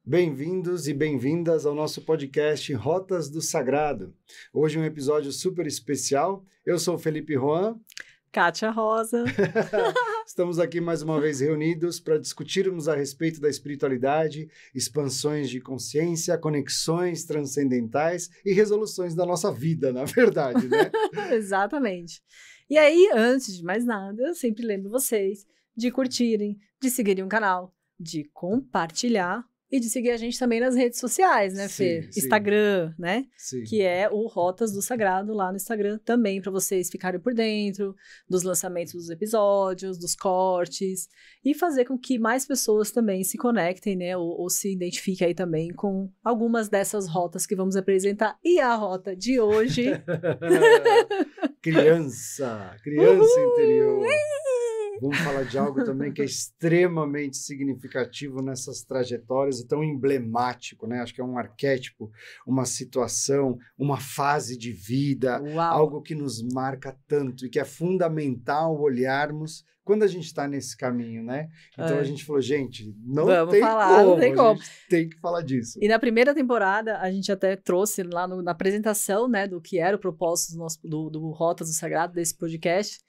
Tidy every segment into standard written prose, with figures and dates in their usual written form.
Bem-vindos e bem-vindas ao nosso podcast Rotas do Sagrado. Hoje um episódio super especial. Eu sou o Felipe Juan. Kátia Rosa. Estamos aqui mais uma vez reunidos para discutirmos a respeito da espiritualidade, expansões de consciência, conexões transcendentais e resoluções da nossa vida, na verdade, né? Exatamente. E aí, antes de mais nada, eu sempre lembro vocês de curtirem, de seguirem o canal, de compartilhar e de seguir a gente também nas redes sociais, né, Fê? Sim. Instagram, né? Sim. Que é o Rotas do Sagrado lá no Instagram também, para vocês ficarem por dentro dos lançamentos dos episódios, dos cortes, e fazer com que mais pessoas também se conectem, né? Ou se identifiquem aí também com algumas dessas rotas que vamos apresentar. E a rota de hoje... Criança interior. Vamos falar de algo também que é extremamente significativo nessas trajetórias e tão emblemático, né? Acho que é um arquétipo, uma situação, uma fase de vida, algo que nos marca tanto e que é fundamental olharmos quando a gente está nesse caminho, né? Então a gente falou, gente, não tem como, a gente tem que falar disso. E na primeira temporada, a gente até trouxe lá na apresentação, né, do que era o propósito do Rotas do Sagrado, desse podcast,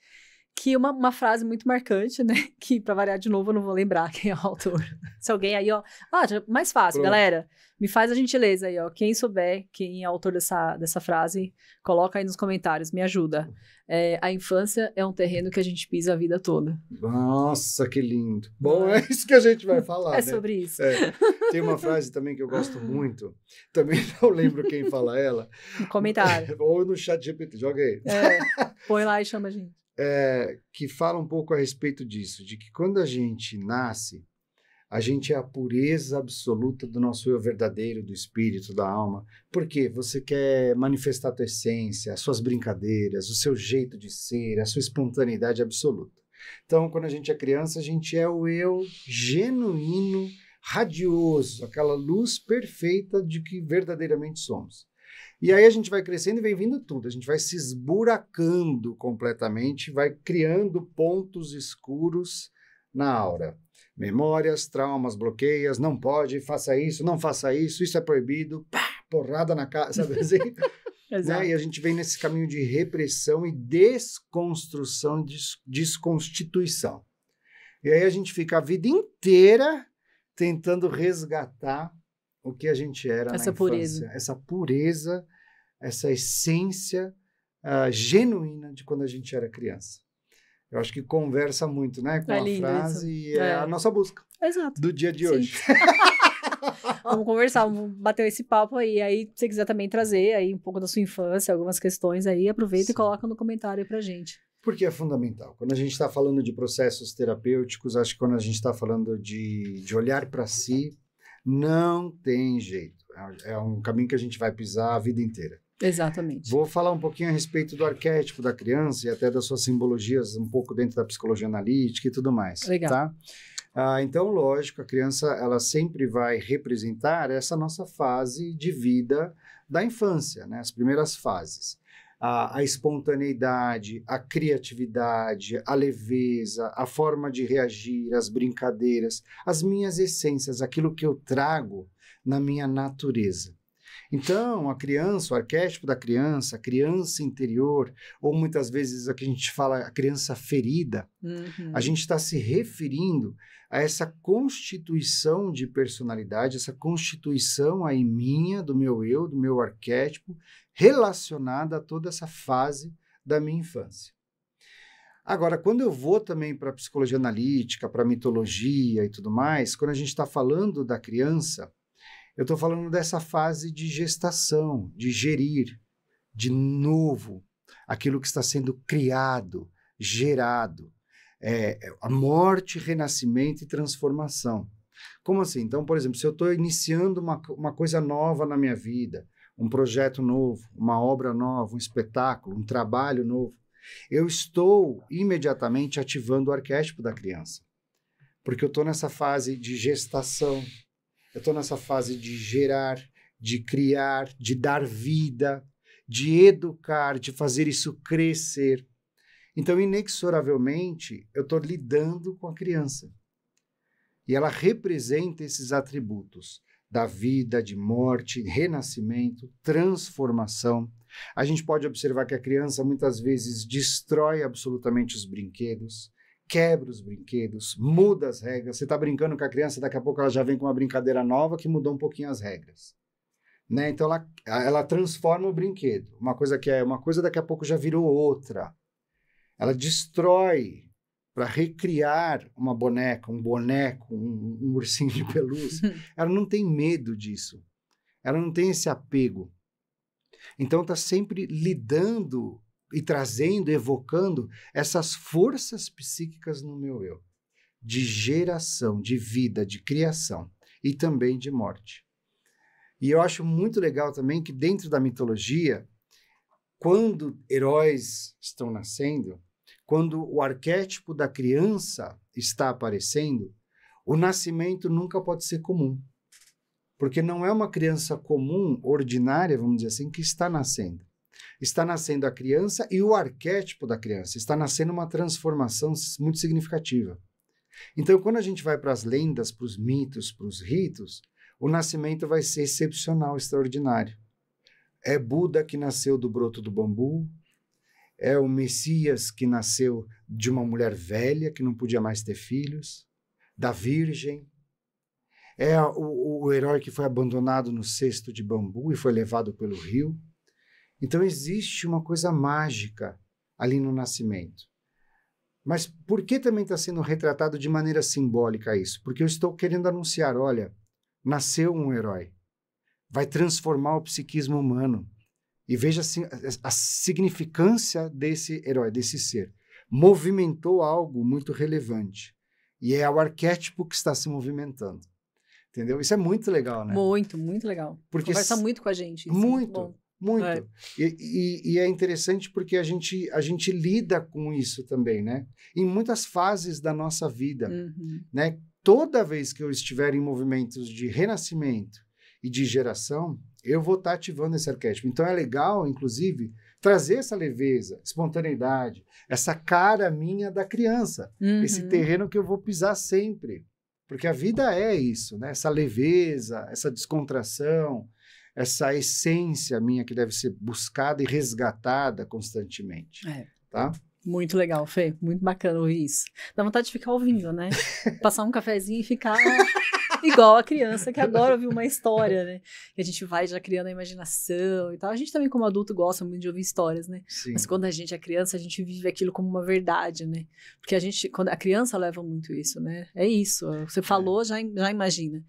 que uma frase muito marcante, né? Que, pra variar de novo, eu não vou lembrar quem é o autor. Se alguém aí, ó... mais fácil, pronto. Galera. Me faz a gentileza aí, ó. Quem souber quem é o autor dessa frase, coloca aí nos comentários, me ajuda. A infância é um terreno que a gente pisa a vida toda. Nossa, que lindo. Bom, é isso que a gente vai falar, né? Sobre isso. Tem uma frase também que eu gosto muito. Também não lembro quem fala ela. No comentário. Ou no chat GPT, joga aí. Põe lá e chama a gente. Que fala um pouco a respeito disso, de que quando a gente nasce, a gente é a pureza absoluta do nosso eu verdadeiro, do espírito, da alma. Por quê? Você quer manifestar a tua essência, as suas brincadeiras, o seu jeito de ser, a sua espontaneidade absoluta. Então, quando a gente é criança, a gente é o eu genuíno, radioso, aquela luz perfeita de que verdadeiramente somos. E aí a gente vai crescendo e vem vindo tudo, a gente vai se esburacando completamente, vai criando pontos escuros na aura. Memórias, traumas, bloqueios, não pode, faça isso, não faça isso, isso é proibido, pá, porrada na cara, sabe assim? Né? E a gente vem nesse caminho de repressão e desconstrução, desconstituição. E aí a gente fica a vida inteira tentando resgatar o que a gente era na infância. Essa pureza, essa essência genuína de quando a gente era criança. Eu acho que conversa muito, né, com a frase e é a nossa busca. Exato. Do dia de hoje. Vamos conversar, vamos bater esse papo aí. Aí, se você quiser também trazer aí um pouco da sua infância, algumas questões aí, aproveita e coloca no comentário aí pra gente. Porque é fundamental. Quando a gente está falando de processos terapêuticos, acho que quando a gente está falando de olhar para si, não tem jeito. É um caminho que a gente vai pisar a vida inteira. Exatamente. Vou falar um pouquinho a respeito do arquétipo da criança e até das suas simbologias um pouco dentro da psicologia analítica e tudo mais. Legal. Tá? Então, lógico, a criança ela sempre vai representar essa nossa fase de vida da infância, né? As primeiras fases. A espontaneidade, a criatividade, a leveza, a forma de reagir, as brincadeiras, as minhas essências, aquilo que eu trago na minha natureza. Então, a criança, o arquétipo da criança, a criança interior, ou muitas vezes a que a gente fala a criança ferida, a gente está se referindo a essa constituição de personalidade, essa constituição aí minha, do meu eu, do meu arquétipo, relacionada a toda essa fase da minha infância. Agora, quando eu vou também para a psicologia analítica, para a mitologia e tudo mais, quando a gente está falando da criança, eu estou falando dessa fase de gestação, de gerir, de novo, aquilo que está sendo criado, gerado, a morte, renascimento e transformação. Como assim? Então, por exemplo, se eu estou iniciando uma coisa nova na minha vida, um projeto novo, uma obra nova, um espetáculo, um trabalho novo, eu estou imediatamente ativando o arquétipo da criança, porque eu estou nessa fase de gestação, eu estou nessa fase de gerar, de criar, de dar vida, de educar, de fazer isso crescer. Então, inexoravelmente, eu estou lidando com a criança. E ela representa esses atributos da vida, de morte, renascimento, transformação. A gente pode observar que a criança muitas vezes destrói absolutamente os brinquedos, quebra os brinquedos, muda as regras. Você está brincando com a criança, daqui a pouco ela já vem com uma brincadeira nova que mudou um pouquinho as regras. Né? Então ela transforma o brinquedo. Uma coisa que é uma coisa, daqui a pouco já virou outra. Ela destrói para recriar uma boneca, um boneco, um ursinho de pelúcia. Ela não tem medo disso. Ela não tem esse apego. Então está sempre lidando e trazendo, evocando essas forças psíquicas no meu eu, de geração, de vida, de criação e também de morte. E eu acho muito legal também que dentro da mitologia, quando heróis estão nascendo, quando o arquétipo da criança está aparecendo, o nascimento nunca pode ser comum. Porque não é uma criança comum, ordinária, vamos dizer assim, que está nascendo. Está nascendo a criança e o arquétipo da criança. Está nascendo uma transformação muito significativa. Então, quando a gente vai para as lendas, para os mitos, para os ritos, o nascimento vai ser excepcional, extraordinário. É Buda que nasceu do broto do bambu, é o Messias que nasceu de uma mulher velha, que não podia mais ter filhos, da Virgem, é o herói que foi abandonado no cesto de bambu e foi levado pelo rio. Então existe uma coisa mágica ali no nascimento. Mas por que também está sendo retratado de maneira simbólica isso? Porque eu estou querendo anunciar, olha, nasceu um herói, vai transformar o psiquismo humano. E veja a significância desse herói, desse ser. Movimentou algo muito relevante. E é o arquétipo que está se movimentando. Entendeu? Isso é muito legal, né? Muito, muito legal. Porque conversa muito com a gente. Isso muito, muito. É. E é interessante porque a gente lida com isso também, né? Em muitas fases da nossa vida, né? Toda vez que eu estiver em movimentos de renascimento e de geração, eu vou estar ativando esse arquétipo. Então é legal, inclusive, trazer essa leveza, espontaneidade, essa cara minha da criança, esse terreno que eu vou pisar sempre. Porque a vida é isso, né? Essa leveza, essa descontração, essa essência minha que deve ser buscada e resgatada constantemente. Tá? Muito legal, Fê. Muito bacana ouvir isso. Dá vontade de ficar ouvindo, né? Passar um cafezinho e ficar igual a criança que agora ouviu uma história, né? E a gente vai já criando a imaginação e tal. A gente também, como adulto, gosta muito de ouvir histórias, né? Sim. Mas quando a gente é criança, a gente vive aquilo como uma verdade, né? Porque quando a criança leva muito isso, né? É isso. Você falou, já imagina.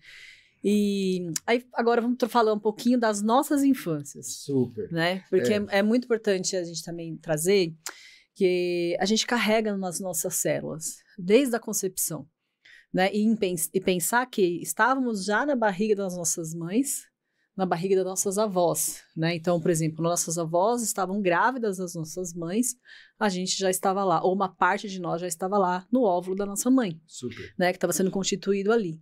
E aí, agora vamos falar um pouquinho das nossas infâncias. Super. Né? Porque é muito importante a gente também trazer que a gente carrega nas nossas células, desde a concepção, né? E pensar que estávamos já na barriga das nossas mães, na barriga das nossas avós, né? Então, por exemplo, nossas avós estavam grávidas das nossas mães, a gente já estava lá, ou uma parte de nós já estava lá no óvulo da nossa mãe, Super. né? Que estava sendo constituído ali.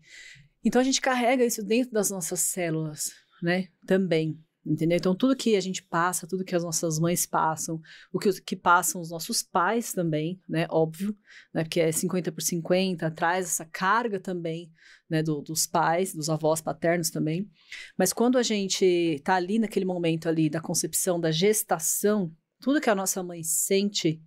Então, a gente carrega isso dentro das nossas células, né? Também. Entendeu? Então, tudo que a gente passa, tudo que as nossas mães passam, o que passam os nossos pais também, né? Óbvio, né? Porque é 50 por 50, traz essa carga também, né? Dos pais, dos avós paternos também. Mas quando a gente tá ali naquele momento ali da concepção, da gestação, tudo que a nossa mãe sente,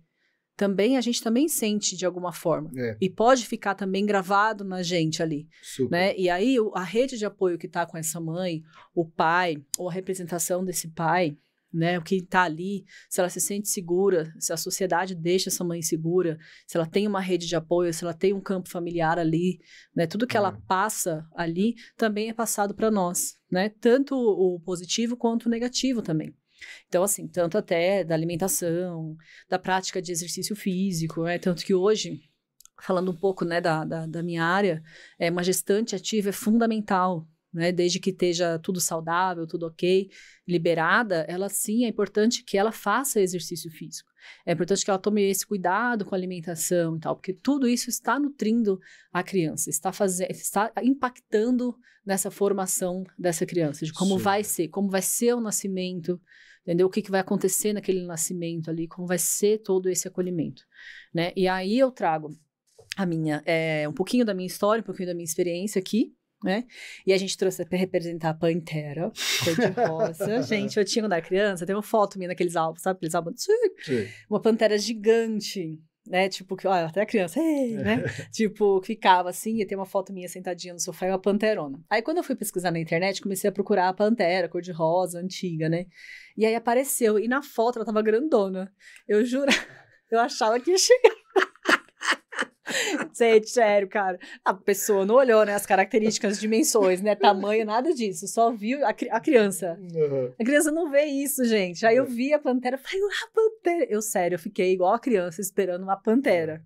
também a gente também sente de alguma forma. E pode ficar também gravado na gente ali. Super. Né? E aí a rede de apoio que está com essa mãe, o pai, ou a representação desse pai, né? O que está ali, se ela se sente segura, se a sociedade deixa essa mãe segura, se ela tem uma rede de apoio, se ela tem um campo familiar ali, né? Tudo que ela passa ali também é passado para nós, né? Tanto o positivo quanto o negativo também. Então, assim, tanto até da alimentação, da prática de exercício físico, né? Tanto que hoje, falando um pouco, né, da minha área, uma gestante ativa é fundamental, né? Desde que esteja tudo saudável, tudo ok, liberada, ela sim, é importante que ela faça exercício físico. É importante que ela tome esse cuidado com a alimentação e tal, porque tudo isso está nutrindo a criança, está impactando nessa formação dessa criança, de como vai ser o nascimento, entendeu? O que vai acontecer naquele nascimento ali, como vai ser todo esse acolhimento, né? E aí eu trago um pouquinho da minha história, um pouquinho da minha experiência aqui, né? E a gente trouxe para representar a pantera, cor-de-rosa. Gente, eu tinha quando era criança, tem uma foto minha naqueles álbuns, sabe? Aqueles álbuns. Uma pantera gigante, né? Tipo, que, olha, até a criança, né? Tipo, ficava assim, e tem uma foto minha sentadinha no sofá e uma panterona. Aí, quando eu fui pesquisar na internet, comecei a procurar a pantera, cor-de-rosa, antiga, né? E aí apareceu, e na foto ela tava grandona. Eu juro, eu achava que ia chegar. Gente, sério, cara. A pessoa não olhou, né, as características, as dimensões, né, tamanho, nada disso. Só viu a criança. Uhum. A criança não vê isso, gente. Aí eu vi a pantera, falei, a pantera. Eu, sério, eu fiquei igual a criança esperando uma pantera.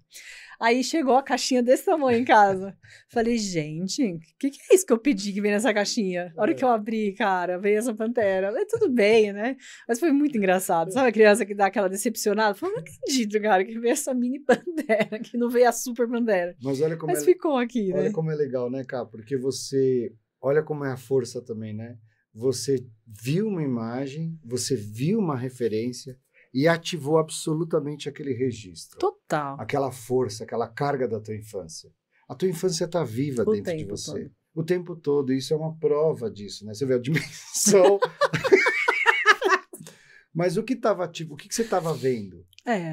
Aí chegou a caixinha desse tamanho em casa. Falei, gente, o que é isso que eu pedi que vem nessa caixinha? A hora que eu abri, cara, veio essa pantera. Falei, tudo bem, né? Mas foi muito engraçado. Sabe a criança que dá aquela decepcionada? Falei, não acredito, cara, que veio essa mini pantera, que não veio a super pantera. Mas olha como ficou aqui, olha né? como é legal, né, Cá? Porque você... Olha como é a força também, né? Você viu uma imagem, você viu uma referência e ativou absolutamente aquele registro. Total. Aquela força, aquela carga da tua infância. A tua infância está viva dentro de você. Todo. O tempo todo. Isso é uma prova disso, né? Você vê a dimensão. Mas o que estava ativo? O que você estava vendo?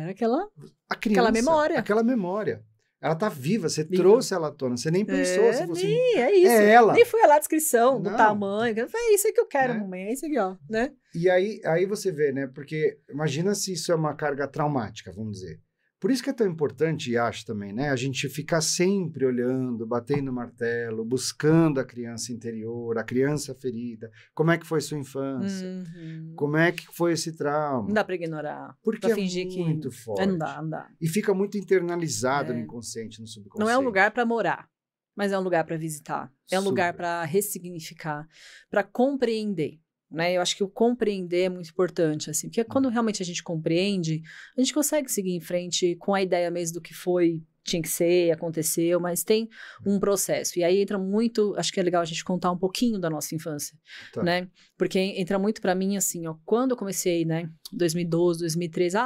Aquela Aquela memória. Aquela memória. Ela tá viva, você trouxe ela à tona, você nem pensou. Se você... É isso. É ela. Nem foi lá a descrição do Não. tamanho. Foi isso aí que eu quero, Né? mamãe. É isso aqui, ó. Né? E aí você vê, né? Porque imagina se isso é uma carga traumática, vamos dizer. Por isso que é tão importante, e acho também, né? A gente ficar sempre olhando, batendo o martelo, buscando a criança interior, a criança ferida. Como é que foi sua infância? Uhum. Como é que foi esse trauma? Não dá pra ignorar. Porque pra fingir muito que... forte. Não dá. E fica muito internalizado no inconsciente, no subconsciente. Não é um lugar pra morar, mas é um lugar pra visitar. É um lugar pra ressignificar, pra compreender. Né? Eu acho que o compreender é muito importante, assim, porque quando realmente a gente compreende, a gente consegue seguir em frente com a ideia mesmo do que foi, tinha que ser, aconteceu, mas tem um processo. E aí entra muito, acho que é legal a gente contar um pouquinho da nossa infância, né? Porque entra muito pra mim, assim, ó, quando eu comecei, né, 2012, 2013,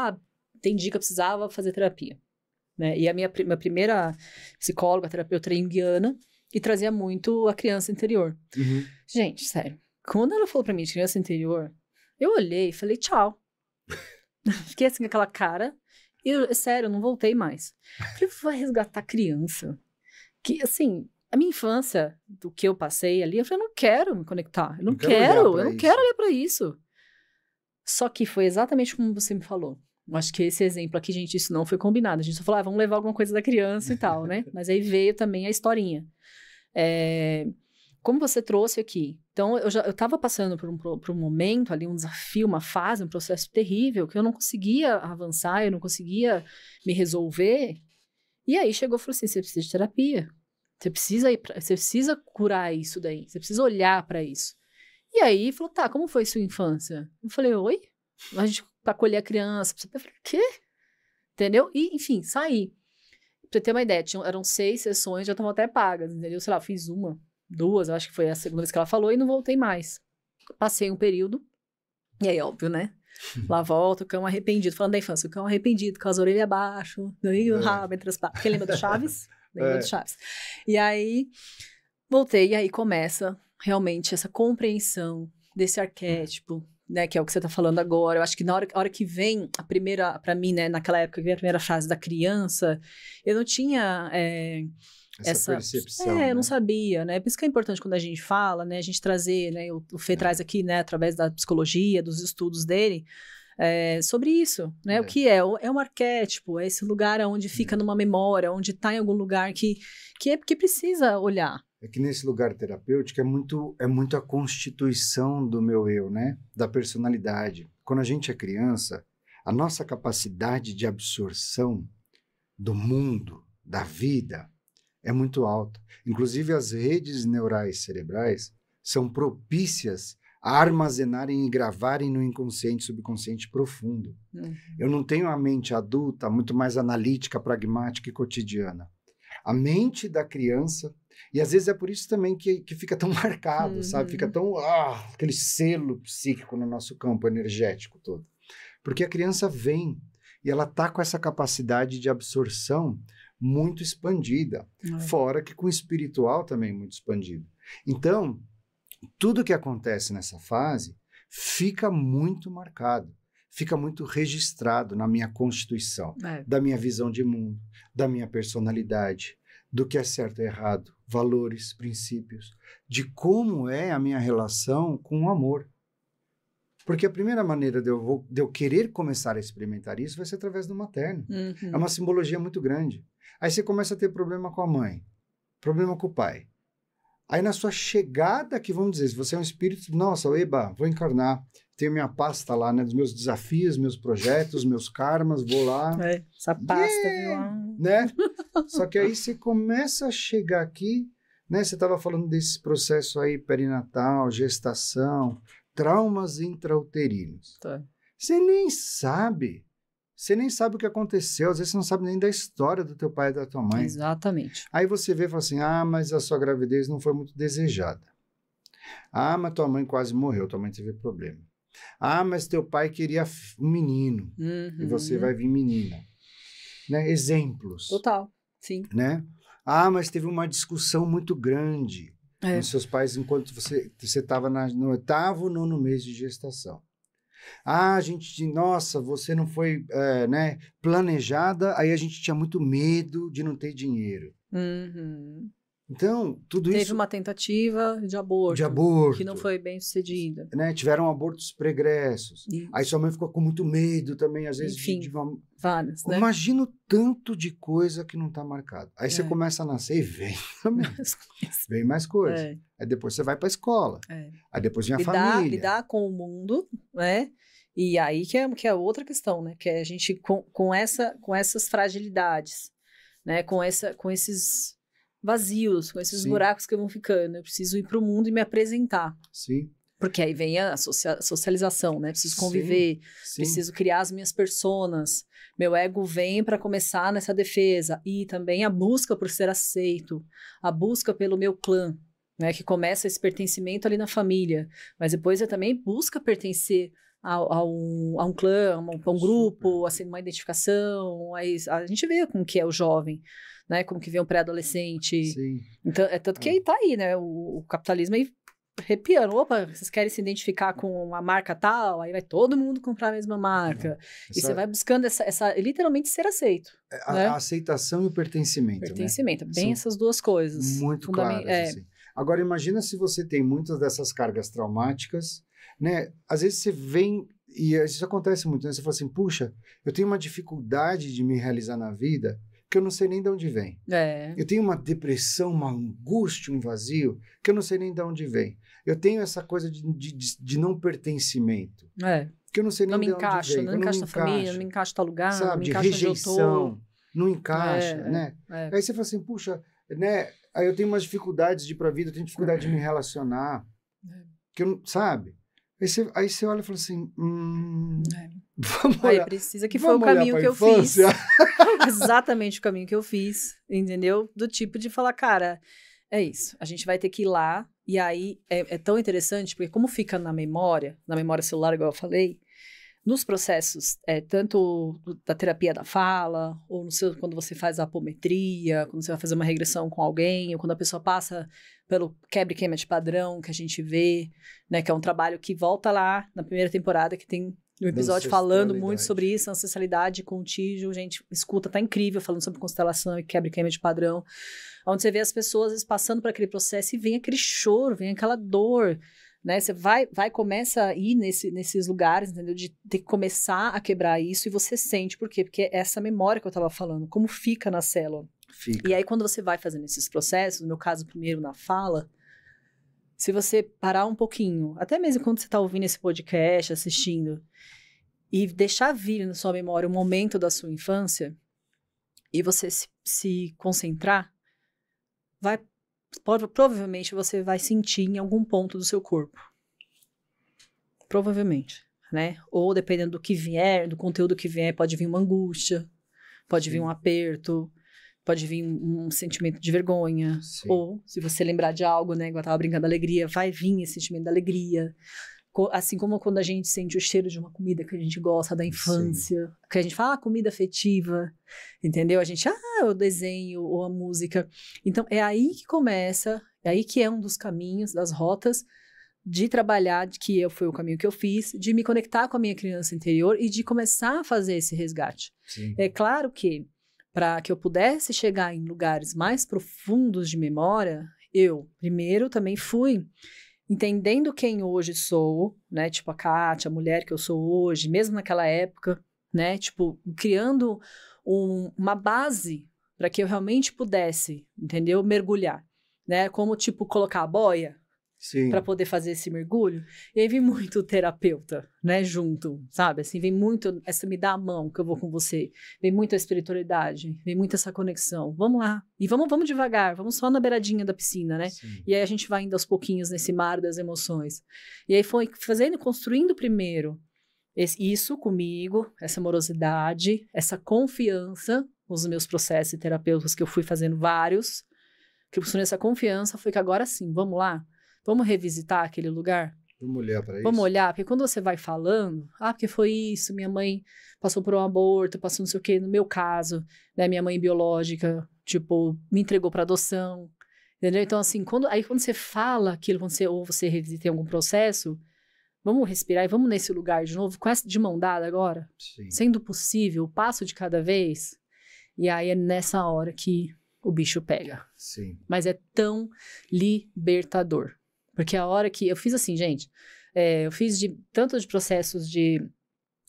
entendi que eu precisava fazer terapia, né? E a minha primeira psicóloga, terapeuta junguiana, e trazia muito a criança interior. Uhum. Gente, sério. Quando ela falou pra mim de criança interior, eu olhei e falei, tchau. Fiquei assim com aquela cara. E, sério, eu não voltei mais. Falei, vai resgatar criança. Que, assim, a minha infância, do que eu passei ali, eu falei, eu não quero me conectar. Eu não quero olhar pra isso. Só que foi exatamente como você me falou. Eu acho que esse exemplo aqui, gente, isso não foi combinado. A gente só falou, vamos levar alguma coisa da criança e tal, né? Mas aí veio também a historinha. Como você trouxe aqui. Então, eu estava passando por um momento ali, um desafio, uma fase, um processo terrível, que eu não conseguia avançar, eu não conseguia me resolver. E aí chegou e falou assim, você precisa de terapia. Você precisa curar isso daí. Você precisa olhar para isso. E aí, falou, tá, como foi sua infância? Eu falei, oi? A gente, pra acolher a criança. Eu falei, quê? Entendeu? E, enfim, saí. Pra você ter uma ideia, eram 6 sessões, já estavam até pagas, entendeu? Sei lá, eu fiz 1, 2, eu acho que foi a segunda vez que ela falou, e não voltei mais. Passei um período, e aí, óbvio, né? Lá volta o cão arrependido, falando da infância, o cão arrependido, com as orelhas abaixo, daí o rabo entre as patas. Porque lembra do Chaves? Lembra do Chaves. E aí, voltei, e aí começa realmente essa compreensão desse arquétipo, né, que é o que você tá falando agora. Eu acho que na hora que vem a primeira, pra mim, né, naquela época que vem a primeira frase da criança, eu não tinha... essa percepção, né? Eu não sabia, né? Por isso que é importante quando a gente fala, né? A gente trazer, né? O Fê traz aqui, né? Através da psicologia, dos estudos dele, sobre isso, né? O que é? É um arquétipo, é esse lugar onde fica numa memória, onde está em algum lugar que precisa olhar. É que nesse lugar terapêutico é muito a constituição do meu eu, né? Da personalidade. Quando a gente é criança, a nossa capacidade de absorção do mundo, da vida, é muito alta. Inclusive, as redes neurais cerebrais são propícias a armazenarem e gravarem no inconsciente, subconsciente profundo. Eu não tenho a mente adulta, muito mais analítica, pragmática e cotidiana. A mente da criança, e às vezes é por isso também que fica tão marcado, sabe? Fica tão, aquele selo psíquico no nosso campo energético todo. Porque a criança vem e ela está com essa capacidade de absorção muito expandida. Fora que com o espiritual também muito expandido. Então, tudo que acontece nessa fase fica muito marcado, fica muito registrado na minha constituição, da minha visão de mundo, da minha personalidade, do que é certo e errado, valores, princípios, de como é a minha relação com o amor. Porque a primeira maneira de eu querer começar a experimentar isso vai ser através do materno. É uma simbologia muito grande. Aí você começa a ter problema com a mãe, problema com o pai. Aí na sua chegada, que vamos dizer, se você é um espírito, nossa, eba, vou encarnar, tenho minha pasta lá, né, dos meus desafios, meus projetos, meus karmas, vou lá. Essa pasta, viu? Né? Só que aí você começa a chegar aqui, né, você estava falando desse processo aí perinatal, gestação, traumas intrauterinos. Tá. Você nem sabe o que aconteceu, às vezes você não sabe nem da história do teu pai e da tua mãe. Exatamente. Aí você vê e fala assim, mas a sua gravidez não foi muito desejada. Mas tua mãe quase morreu, tua mãe teve problema. Mas teu pai queria um menino, e você vai vir menina. Né? Exemplos. Total, sim. Né? Mas teve uma discussão muito grande com seus pais enquanto você estava no 8º, 9º mês de gestação. Nossa, você não foi né, planejada, aí a gente tinha muito medo de não ter dinheiro. Então, tudo isso... Teve uma tentativa de aborto. De aborto. Que não foi bem sucedida. Né? Tiveram abortos pregressos. Aí sua mãe ficou com muito medo também, às vezes. Enfim, várias, né? Imagina o tanto de coisa que não está marcado. Aí você começa a nascer e vem também. Vem mais coisa. Aí depois você vai para a escola. Aí depois vem a família. Lidar com o mundo, né? E aí que é outra questão, né? Que é a gente com essas fragilidades, né? Com esses vazios, com esses buracos que vão ficando. Eu preciso ir para o mundo e me apresentar. Sim. Porque aí vem a socialização, né? Preciso conviver, preciso criar as minhas personas. Meu ego vem para começar nessa defesa. E também a busca por ser aceito, a busca pelo meu clã, né? Que começa esse pertencimento ali na família. Mas depois eu também busco pertencer a um clã, a um grupo, assim, uma identificação. Aí a gente vê como que é o jovem, né? Como que vê um pré-adolescente. Sim. Então, tanto que aí tá aí, né? O capitalismo aí arrepiando. Opa, vocês querem se identificar com uma marca tal? Aí vai todo mundo comprar a mesma marca. E você vai buscando essa literalmente ser aceito. Né? A aceitação e o pertencimento. Pertencimento, né? Bem essas duas coisas. Muito claras, assim. Agora, imagina se você tem muitas dessas cargas traumáticas, né? Às vezes você vem, e isso acontece muito, né? Você fala assim, puxa, eu tenho uma dificuldade de me realizar na vida que eu não sei nem de onde vem. Eu tenho uma depressão, uma angústia, um vazio, que eu não sei nem de onde vem. Eu tenho essa coisa de não pertencimento. Que eu não sei nem de onde vem. Não me encaixa na família, não me encaixa em tal lugar, sabe, não me de encaixa rejeição, onde eu tô. não encaixa, né? Aí você fala assim, puxa, né? Aí eu tenho umas dificuldades de ir pra vida, eu tenho dificuldade de me relacionar. Que eu, sabe? Aí você olha e fala assim, vamos olhar. Aí precisa que foi o caminho que eu fiz. Exatamente o caminho que eu fiz, entendeu? Do tipo de falar, cara, é isso. A gente vai ter que ir lá. E aí é tão interessante, porque como fica na memória celular, igual eu falei, nos processos, tanto da terapia da fala, ou quando você faz a apometria, quando você vai fazer uma regressão com alguém, ou quando a pessoa passa pelo quebra e queima de padrão, que a gente vê, né, que é um trabalho que volta lá na primeira temporada, que tem um episódio falando muito sobre isso, ancestralidade, contígio, gente, escuta, tá incrível, falando sobre constelação e quebra e queima de padrão, onde você vê as pessoas às vezes, passando por aquele processo e vem aquele choro, vem aquela dor, né? Você começa a ir nesses lugares, entendeu? De ter que começar a quebrar isso, e você sente, por quê? Porque é essa memória que eu tava falando, como fica na célula. Fica. E aí, quando você vai fazendo esses processos, no meu caso, primeiro na fala, se você parar um pouquinho, até mesmo quando você tá ouvindo esse podcast, assistindo, e deixar vir na sua memória o momento da sua infância, e você se concentrar, provavelmente você vai sentir em algum ponto do seu corpo. Provavelmente, né? Ou dependendo do que vier, do conteúdo que vier, pode vir uma angústia, pode vir um aperto, pode vir um sentimento de vergonha. Sim. Ou, se você lembrar de algo, né? Igual eu tava brincando da alegria, vai vir esse sentimento da alegria. Assim como quando a gente sente o cheiro de uma comida que a gente gosta da infância, sim, que a gente fala, comida afetiva, entendeu? A gente, o desenho ou a música. Então, é aí que começa É aí que é um dos caminhos, das rotas de trabalhar, foi o caminho que eu fiz, de me conectar com a minha criança interior e de começar a fazer esse resgate. Sim. É claro que, para que eu pudesse chegar em lugares mais profundos de memória, eu, primeiro, também fui entendendo quem hoje sou, né? Tipo, a Kátia, a mulher que eu sou hoje, mesmo naquela época, né? Tipo, criando uma base para que eu realmente pudesse, entendeu? Mergulhar, né? Como, tipo, colocar a boia para poder fazer esse mergulho. E aí vem muito o terapeuta, né? Junto, sabe? Assim, vem muito essa me dá a mão que eu vou com você. Vem muito a espiritualidade, vem muito essa conexão. Vamos lá. E vamos devagar, vamos só na beiradinha da piscina, né? Sim. E aí a gente vai indo aos pouquinhos nesse mar das emoções. E aí foi construindo primeiro isso comigo, essa amorosidade, essa confiança nos meus processos terapêuticos, que eu fui fazendo vários, que eu construí essa confiança, foi que agora sim, vamos lá, vamos revisitar aquele lugar? Vamos olhar para isso? Vamos olhar, porque quando você vai falando, porque foi isso, minha mãe passou por um aborto, passou não sei o quê, no meu caso, né, minha mãe biológica, tipo, me entregou para adoção, entendeu? Então, assim, quando você fala aquilo, ou você revisita em algum processo, vamos respirar e vamos nesse lugar de novo, com essa de mão dada agora? Sim. Sendo possível, passo de cada vez. E aí é nessa hora que o bicho pega. Sim. Mas é tão libertador. Porque a hora que... Eu fiz assim, gente. Eu fiz tanto de processos de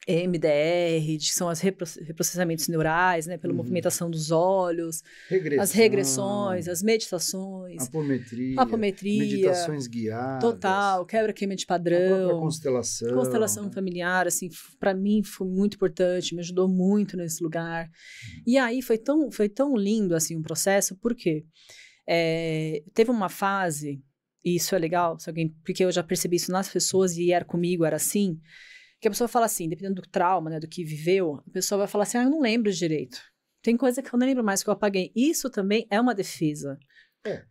MDR, que são os reprocessamentos neurais, né? Pela movimentação dos olhos. Regressão, as regressões, as meditações. Apometria. Meditações guiadas. Total, quebra-queima de padrão. A própria constelação. Constelação familiar, assim, para mim foi muito importante, me ajudou muito nesse lugar. E aí foi tão lindo, assim, o processo, porque teve uma fase, e isso é legal, porque eu já percebi isso nas pessoas e comigo era assim, que a pessoa fala assim, dependendo do trauma, né, do que viveu, a pessoa vai falar assim, eu não lembro direito. Tem coisa que eu não lembro mais que eu apaguei. Isso também é uma defesa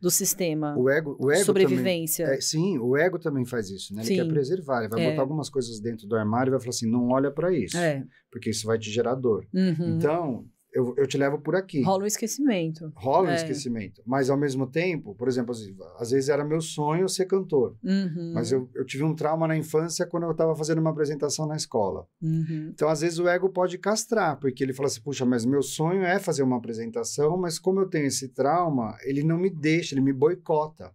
do sistema. O ego sobrevivência. Também, sim, o ego também faz isso, né? Ele quer preservar, ele vai botar algumas coisas dentro do armário e vai falar assim, não olha para isso, porque isso vai te gerar dor. Uhum. Então, eu te levo por aqui. Rola um esquecimento. Mas ao mesmo tempo, por exemplo, às vezes era meu sonho ser cantor. Uhum. Mas eu tive um trauma na infância quando eu estava fazendo uma apresentação na escola. Uhum. Então, às vezes o ego pode castrar, porque ele fala assim, puxa, mas meu sonho é fazer uma apresentação, mas como eu tenho esse trauma, ele não me deixa, ele me boicota.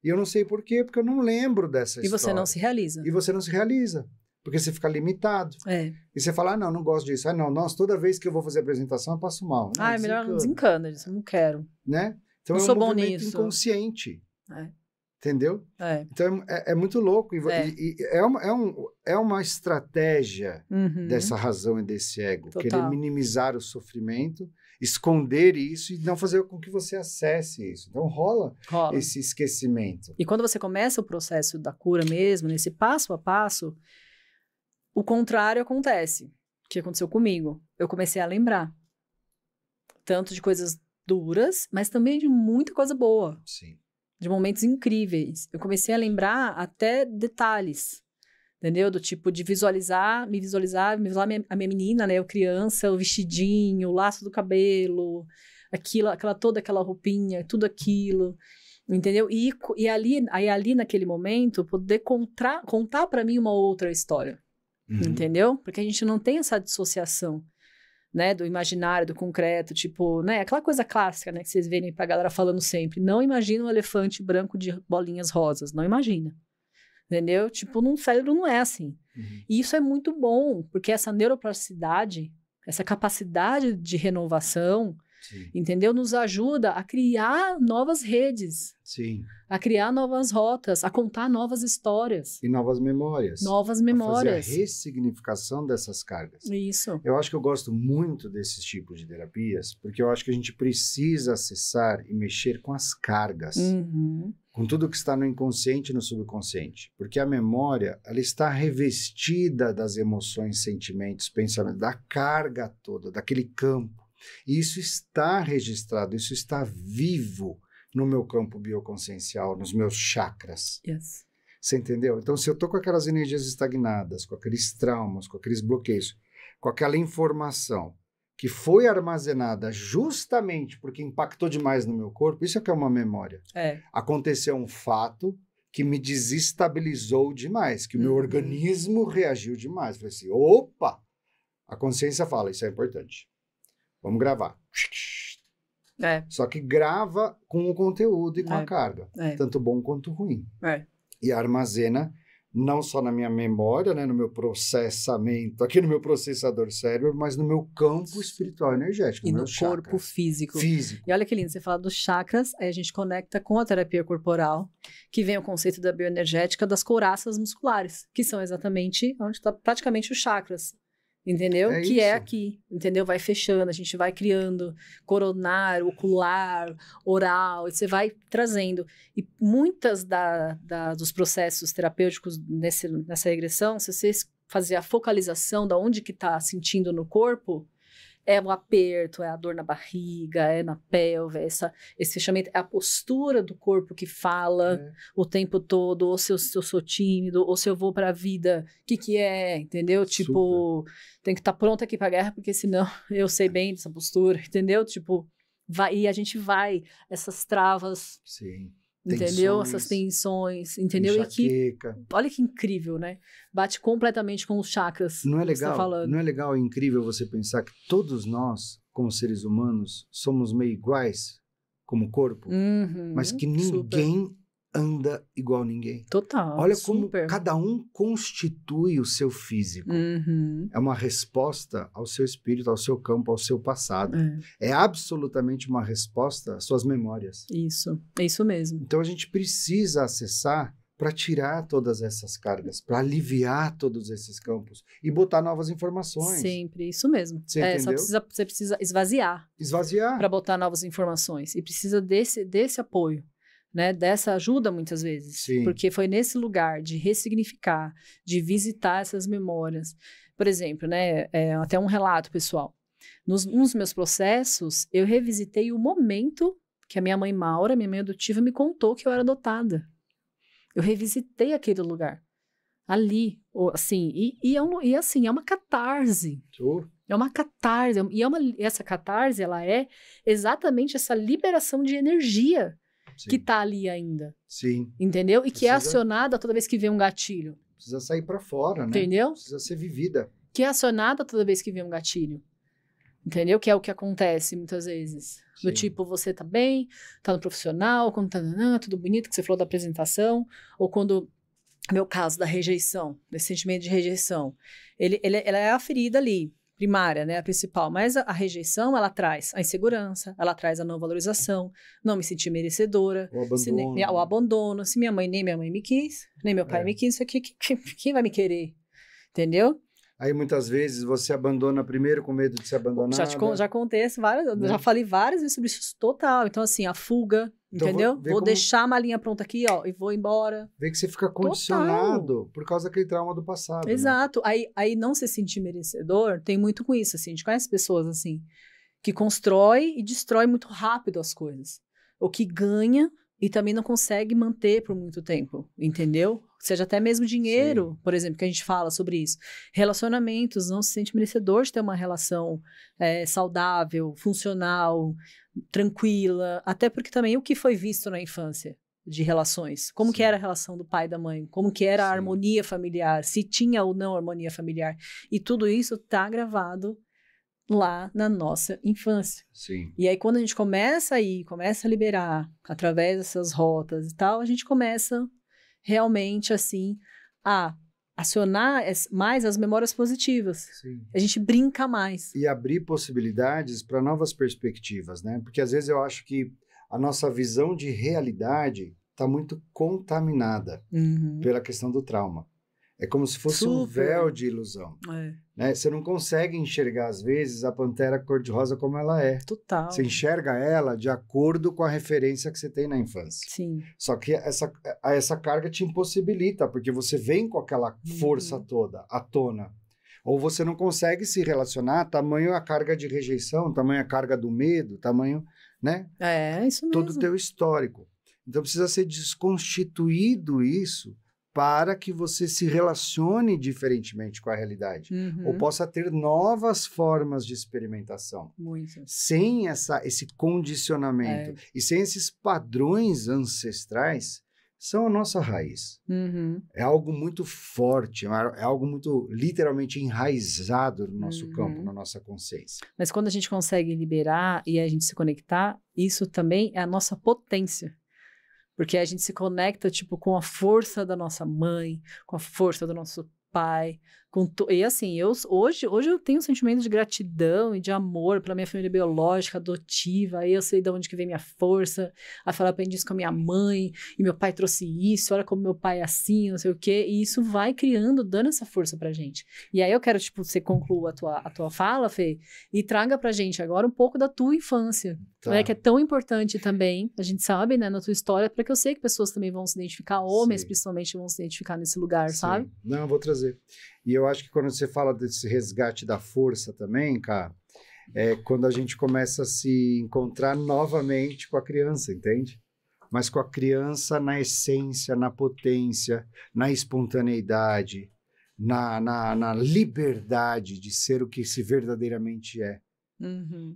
E eu não sei por quê, porque eu não lembro dessa história. E você não se realiza. E você não se realiza. Porque você fica limitado. E você fala, não gosto disso. Nossa, toda vez que eu vou fazer apresentação, eu passo mal. É melhor não desencana disso, eu não quero. Né? Então não é sou um bom movimento nisso. inconsciente. Entendeu? Então é muito louco. E é uma estratégia dessa razão e desse ego. Total. Querer minimizar o sofrimento, esconder isso e não fazer com que você acesse isso. Então rola. Esse esquecimento. E quando você começa o processo da cura mesmo, nesse passo a passo, o contrário acontece, que aconteceu comigo. Eu comecei a lembrar, tanto de coisas duras, mas também de muita coisa boa. Sim. De momentos incríveis. Eu comecei a lembrar até detalhes, entendeu? Do tipo de visualizar a minha menina, né? Eu criança, o vestidinho, o laço do cabelo, toda aquela roupinha, tudo aquilo. Entendeu? E ali naquele momento, poder contar para mim uma outra história. Entendeu? Porque a gente não tem essa dissociação, né, do imaginário, do concreto, tipo, né, aquela coisa clássica, né, que vocês verem pra galera falando sempre, não imagina um elefante branco de bolinhas rosas, não imagina, entendeu? Tipo, num cérebro não é assim. E isso é muito bom, porque essa neuroplasticidade, essa capacidade de renovação, entendeu? Nos ajuda a criar novas redes. Sim. A criar novas rotas, a contar novas histórias. E novas memórias. Novas memórias. Fazer a ressignificação dessas cargas. Isso. Eu acho que eu gosto muito desses tipos de terapias, porque eu acho que a gente precisa acessar e mexer com as cargas. Com tudo que está no inconsciente e no subconsciente. Porque a memória, ela está revestida das emoções, sentimentos, pensamentos, da carga toda, daquele campo. E isso está registrado, isso está vivo no meu campo bioconsciencial, nos meus chakras. Yes. Você entendeu? Então, se eu estou com aquelas energias estagnadas, com aqueles traumas, com aqueles bloqueios, com aquela informação, que foi armazenada justamente porque impactou demais no meu corpo, isso é que é uma memória. Aconteceu um fato que me desestabilizou demais, que o meu organismo reagiu demais. Falei assim, opa! A consciência fala, isso é importante. Vamos gravar. Só que grava com o conteúdo e com a carga, tanto bom quanto ruim. E armazena não só na minha memória, né, no meu processamento, aqui no meu processador cérebro, mas no meu campo espiritual energético. E no corpo físico. E olha que lindo, você fala dos chakras, aí a gente conecta com a terapia corporal, que vem o conceito da bioenergética das couraças musculares, que são exatamente onde está praticamente os chakras. Entendeu? Que é aqui, entendeu? Vai fechando, a gente vai criando coronário, ocular, oral, e você vai trazendo. E muitas dos processos terapêuticos nessa regressão, se você fazer a focalização da onde que está sentindo no corpo, é o aperto, é a dor na barriga, é na pelve, esse fechamento, é a postura do corpo que fala o tempo todo, ou se eu sou tímido, ou se eu vou para a vida, o que é, entendeu? Tipo, tem que estar pronto aqui para a guerra, porque senão eu sei bem dessa postura, entendeu? Tipo, e a gente vai, essas travas... Sim. Entendeu? Essas tensões, entendeu? Enxaqueca. Olha que incrível, né? Bate completamente com os chakras. Não é legal? Que você tá falando. Não é legal e incrível você pensar que todos nós, como seres humanos, somos meio iguais como corpo, mas que ninguém anda igual ninguém. Total. Olha como cada um constitui o seu físico. É uma resposta ao seu espírito, ao seu campo, ao seu passado. É absolutamente uma resposta às suas memórias. Isso, é isso mesmo. Então a gente precisa acessar para tirar todas essas cargas, para aliviar todos esses campos e botar novas informações. Sempre, isso mesmo. Você entendeu? Você precisa esvaziar. Para botar novas informações. E precisa desse apoio. Né, dessa ajuda muitas vezes, porque foi nesse lugar de ressignificar, de visitar essas memórias. Por exemplo, né, até um relato pessoal. Nos meus processos, eu revisitei o momento que a minha mãe Maura, minha mãe adotiva, me contou que eu era adotada. Eu revisitei aquele lugar, ali, assim, e assim, é uma catarse. É uma catarse, essa catarse, ela é exatamente essa liberação de energia que tá ali ainda. Entendeu? E que é acionada toda vez que vem um gatilho. Precisa sair para fora, né? Entendeu? Precisa ser vivida. Que é acionada toda vez que vem um gatilho. Entendeu? Que é o que acontece muitas vezes. Do tipo, você tá bem, tá no profissional, quando tá tudo bonito, que você falou da apresentação, ou quando, meu caso da rejeição, desse sentimento de rejeição, ela é a ferida ali, primária, né, a principal, mas a rejeição, ela traz a insegurança, ela traz a não valorização, não me sentir merecedora, o abandono, se minha mãe me quis, nem meu pai me quis, isso aqui, quem vai me querer? Entendeu? Aí muitas vezes você abandona primeiro com medo de ser abandonado. Já acontece várias, já falei várias vezes sobre isso total. Então, assim, a fuga, então, entendeu? Vou deixar a malinha pronta aqui, ó, e vou embora. Vê que você fica condicionado por causa daquele trauma do passado. Exato. Né? Aí não se sentir merecedor tem muito com isso, assim. A gente conhece pessoas, assim, que constrói e destrói muito rápido as coisas. Ou que ganha e também não consegue manter por muito tempo, entendeu? Seja até mesmo dinheiro, por exemplo, que a gente fala sobre isso. Relacionamentos, não se sente merecedor de ter uma relação saudável, funcional, tranquila, até porque também o que foi visto na infância de relações, como que era a relação do pai e da mãe, como que era a harmonia familiar, se tinha ou não harmonia familiar, e tudo isso está gravado lá na nossa infância. E aí quando a gente começa a liberar através dessas rotas e tal, a gente começa realmente assim a acionar mais as memórias positivas. A gente brinca mais. E abrir possibilidades para novas perspectivas, né? Porque às vezes eu acho que a nossa visão de realidade está muito contaminada pela questão do trauma. É como se fosse um véu de ilusão. Né? Você não consegue enxergar, às vezes, a pantera cor-de-rosa como ela é. Total. Você enxerga ela de acordo com a referência que você tem na infância. Só que essa carga te impossibilita, porque você vem com aquela força toda à tona. Ou você não consegue se relacionar, tamanho a carga de rejeição, tamanho a carga do medo, tamanho, né? Isso mesmo. Todo o teu histórico. Então precisa ser desconstituído isso para que você se relacione diferentemente com a realidade, ou possa ter novas formas de experimentação. Muito. Sem esse condicionamento e sem esses padrões ancestrais, são a nossa raiz. É algo muito forte, é algo muito literalmente enraizado no nosso campo, na nossa consciência. Mas quando a gente consegue liberar e a gente se conectar, isso também é a nossa potência. Porque a gente se conecta, tipo, com a força da nossa mãe, com a força do nosso pai. E assim, hoje eu tenho um sentimento de gratidão e de amor pela minha família biológica, adotiva. Aí eu sei de onde que vem minha força. Aí eu aprendi isso com a minha mãe, e meu pai trouxe isso, olha como meu pai é assim, não sei o quê. E isso vai criando, dando essa força pra gente. E aí eu quero, tipo, você conclua a tua fala, Fê, e traga pra gente agora um pouco da tua infância. Tá. Né, que é tão importante também, a gente sabe, né, na tua história, porque eu sei que pessoas também vão se identificar, homens Sim. principalmente vão se identificar nesse lugar, Sim. sabe? Não, eu vou trazer. E eu acho que quando você fala desse resgate da força também, cara, é quando a gente começa a se encontrar novamente com a criança, entende? Mas com a criança na essência, na potência, na espontaneidade, na liberdade de ser o que se verdadeiramente é.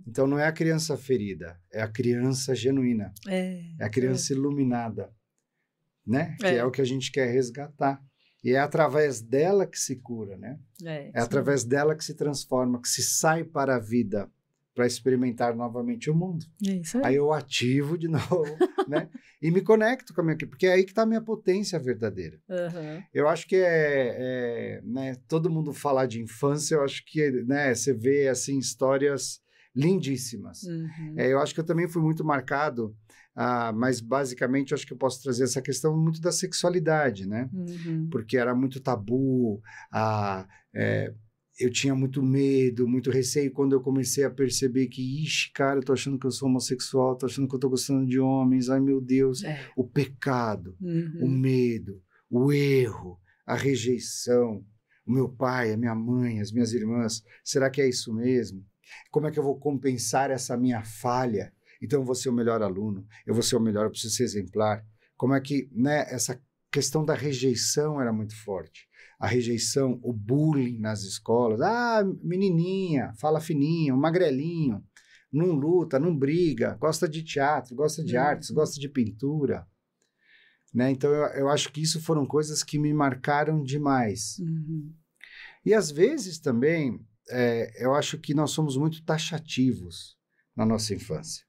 Então não é a criança ferida, é a criança genuína, é a criança iluminada, né? Que é o que a gente quer resgatar. E é através dela que se cura, né? É através dela que se transforma, que se sai para a vida para experimentar novamente o mundo. Isso aí eu ativo de novo, né? E me conecto com a minha... Porque é aí que está a minha potência verdadeira. Eu acho que né, todo mundo falar de infância, eu acho que, né, você vê, assim, histórias lindíssimas. Eu acho que eu também fui muito marcado, mas basicamente eu acho que eu posso trazer essa questão muito da sexualidade, né? Porque era muito tabu, eu tinha muito medo, muito receio quando eu comecei a perceber que, ixi, cara, eu tô achando que eu sou homossexual, tô achando que eu tô gostando de homens, ai meu Deus, o pecado, o medo, o erro, a rejeição, o meu pai, a minha mãe, as minhas irmãs, será que é isso mesmo? Como é que eu vou compensar essa minha falha? Então eu vou ser o melhor aluno, eu vou ser o melhor, eu preciso ser exemplar. Como é que, né, essa questão da rejeição era muito forte. A rejeição, o bullying nas escolas. Menininha, fala fininho, magrelinho, não luta, não briga, gosta de teatro, gosta de artes, gosta de pintura. Né? Então, eu acho que isso foram coisas que me marcaram demais. E, às vezes, também, eu acho que nós somos muito taxativos na nossa infância.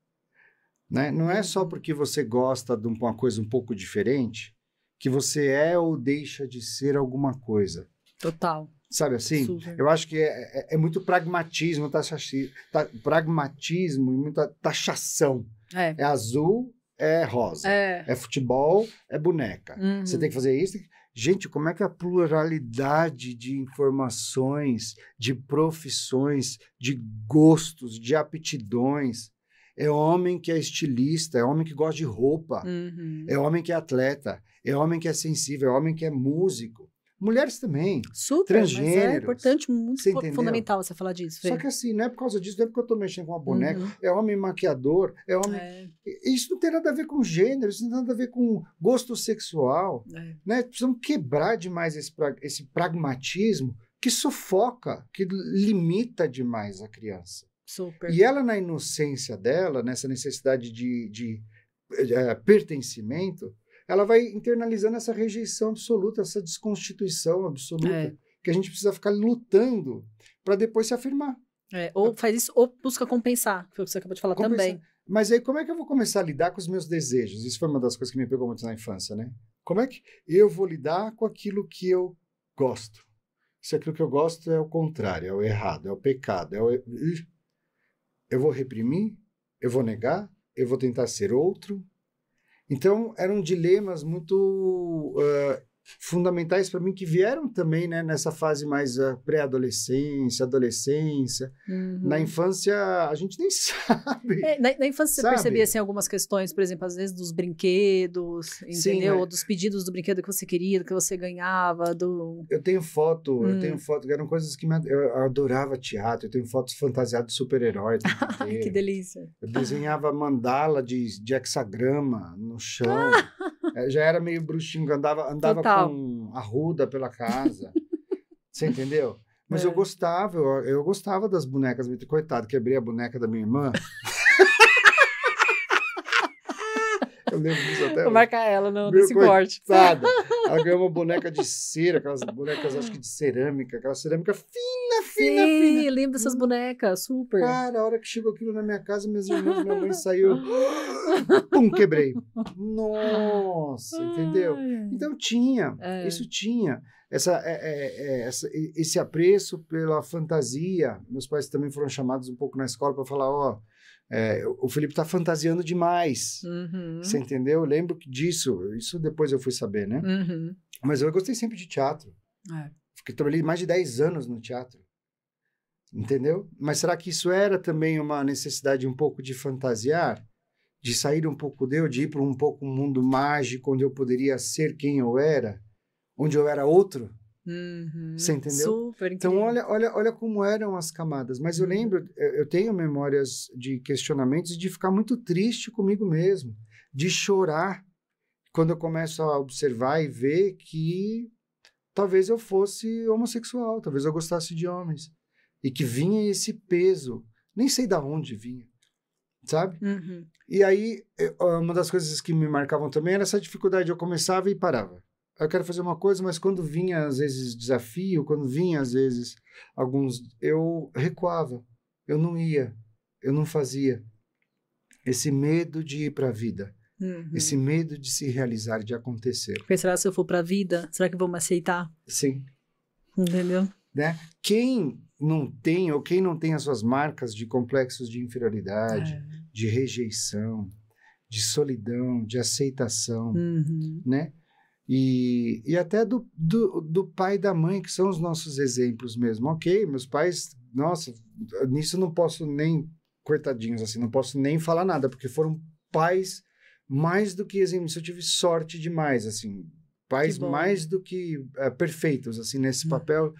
Né? Não é só porque você gosta de uma coisa um pouco diferente que você é ou deixa de ser alguma coisa. Total. Sabe assim? Super. Eu acho que é muito pragmatismo, pragmatismo e muita taxação. É azul, é rosa. É futebol, é boneca. Você tem que fazer isso. Gente, como é que a pluralidade de informações, de profissões, de gostos, de aptidões... É homem que é estilista, é homem que gosta de roupa, é homem que é atleta, é homem que é sensível, é homem que é músico. Mulheres também, super, transgêneros. Mas é importante, muito fundamental você falar disso. Só que assim, não é por causa disso, não é porque eu estou mexendo com uma boneca, é homem maquiador, é homem... Isso não tem nada a ver com gênero, isso não tem nada a ver com gosto sexual. Né? Precisamos quebrar demais esse pragmatismo que sufoca, que limita demais a criança. Super. E ela, na inocência dela, nessa necessidade de pertencimento, ela vai internalizando essa rejeição absoluta, essa desconstituição absoluta, que a gente precisa ficar lutando para depois se afirmar. Ou faz isso, ou busca compensar, que foi o que você acabou de falar também. Mas aí, como é que eu vou começar a lidar com os meus desejos? Isso foi uma das coisas que me pegou muito na infância, né? Como é que eu vou lidar com aquilo que eu gosto? Se aquilo que eu gosto é o contrário, é o errado, é o pecado, eu vou reprimir, eu vou negar, eu vou tentar ser outro. Então, eram dilemas muito fundamentais para mim, que vieram também, né, nessa fase mais pré-adolescência, adolescência. Na infância, a gente nem sabe. Na infância você percebia assim, algumas questões, por exemplo, às vezes dos brinquedos, entendeu? Sim, ou dos pedidos do brinquedo que você queria, do que você ganhava. Eu tenho foto, que eram coisas que eu adorava teatro, eu tenho fotos fantasiadas de super-herói. Que delícia. Eu desenhava mandala de hexagrama no chão. Já era meio bruxinho, andava Total. com arruda pela casa. Você entendeu? Mas É. eu gostava das bonecas. Coitado, quebrei a boneca da minha irmã. Eu lembro disso até Vou hoje. marcar ela nesse corte. Coitada. Ela ganhou uma boneca de cera, aquelas bonecas, acho que de cerâmica, aquela cerâmica fina, fina, Sim, fina. lembro dessas bonecas, super. Cara, a hora que chegou aquilo na minha casa, minhas irmãs, minha mãe saiu, pum, quebrei. Nossa, entendeu? Então isso tinha. Esse apreço pela fantasia. Meus pais também foram chamados um pouco na escola para falar, o Felipe está fantasiando demais. Uhum. Você entendeu? Eu lembro disso. Isso depois eu fui saber, né? Uhum. Mas eu gostei sempre de teatro. Trabalhei mais de 10 anos no teatro. Entendeu? Mas será que isso era também uma necessidade um pouco de fantasiar? De sair um pouco de ir para um pouco um mundo mágico, onde eu poderia ser quem eu era? Onde eu era outro? Uhum. Você entendeu? Super incrível. Então, olha como eram as camadas. Mas eu lembro, eu tenho memórias de questionamentos de ficar muito triste comigo mesmo, de chorar quando eu começo a observar e ver que talvez eu fosse homossexual, talvez eu gostasse de homens. E que vinha esse peso, nem sei de onde vinha, sabe? Uhum. E aí, uma das coisas que me marcavam também era essa dificuldade. Eu começava e parava. Eu quero fazer uma coisa, mas quando vinha, às vezes, desafio, quando vinha, às vezes, eu recuava. Eu não ia, eu não fazia. Esse medo de ir para a vida. Uhum. Esse medo de se realizar, de acontecer. Porque será que se eu for para a vida, será que vão me aceitar? Sim. Entendeu? Né? Quem não tem, ou quem não tem as suas marcas de complexos de inferioridade, de rejeição, de solidão, de aceitação, né? E até do pai e da mãe, que são os nossos exemplos mesmo. Ok, meus pais, nossa, nisso não posso nem, coitadinhos assim, não posso nem falar nada, porque foram pais mais do que exemplos. Eu tive sorte demais, assim, pais mais do que perfeitos, assim, nesse papel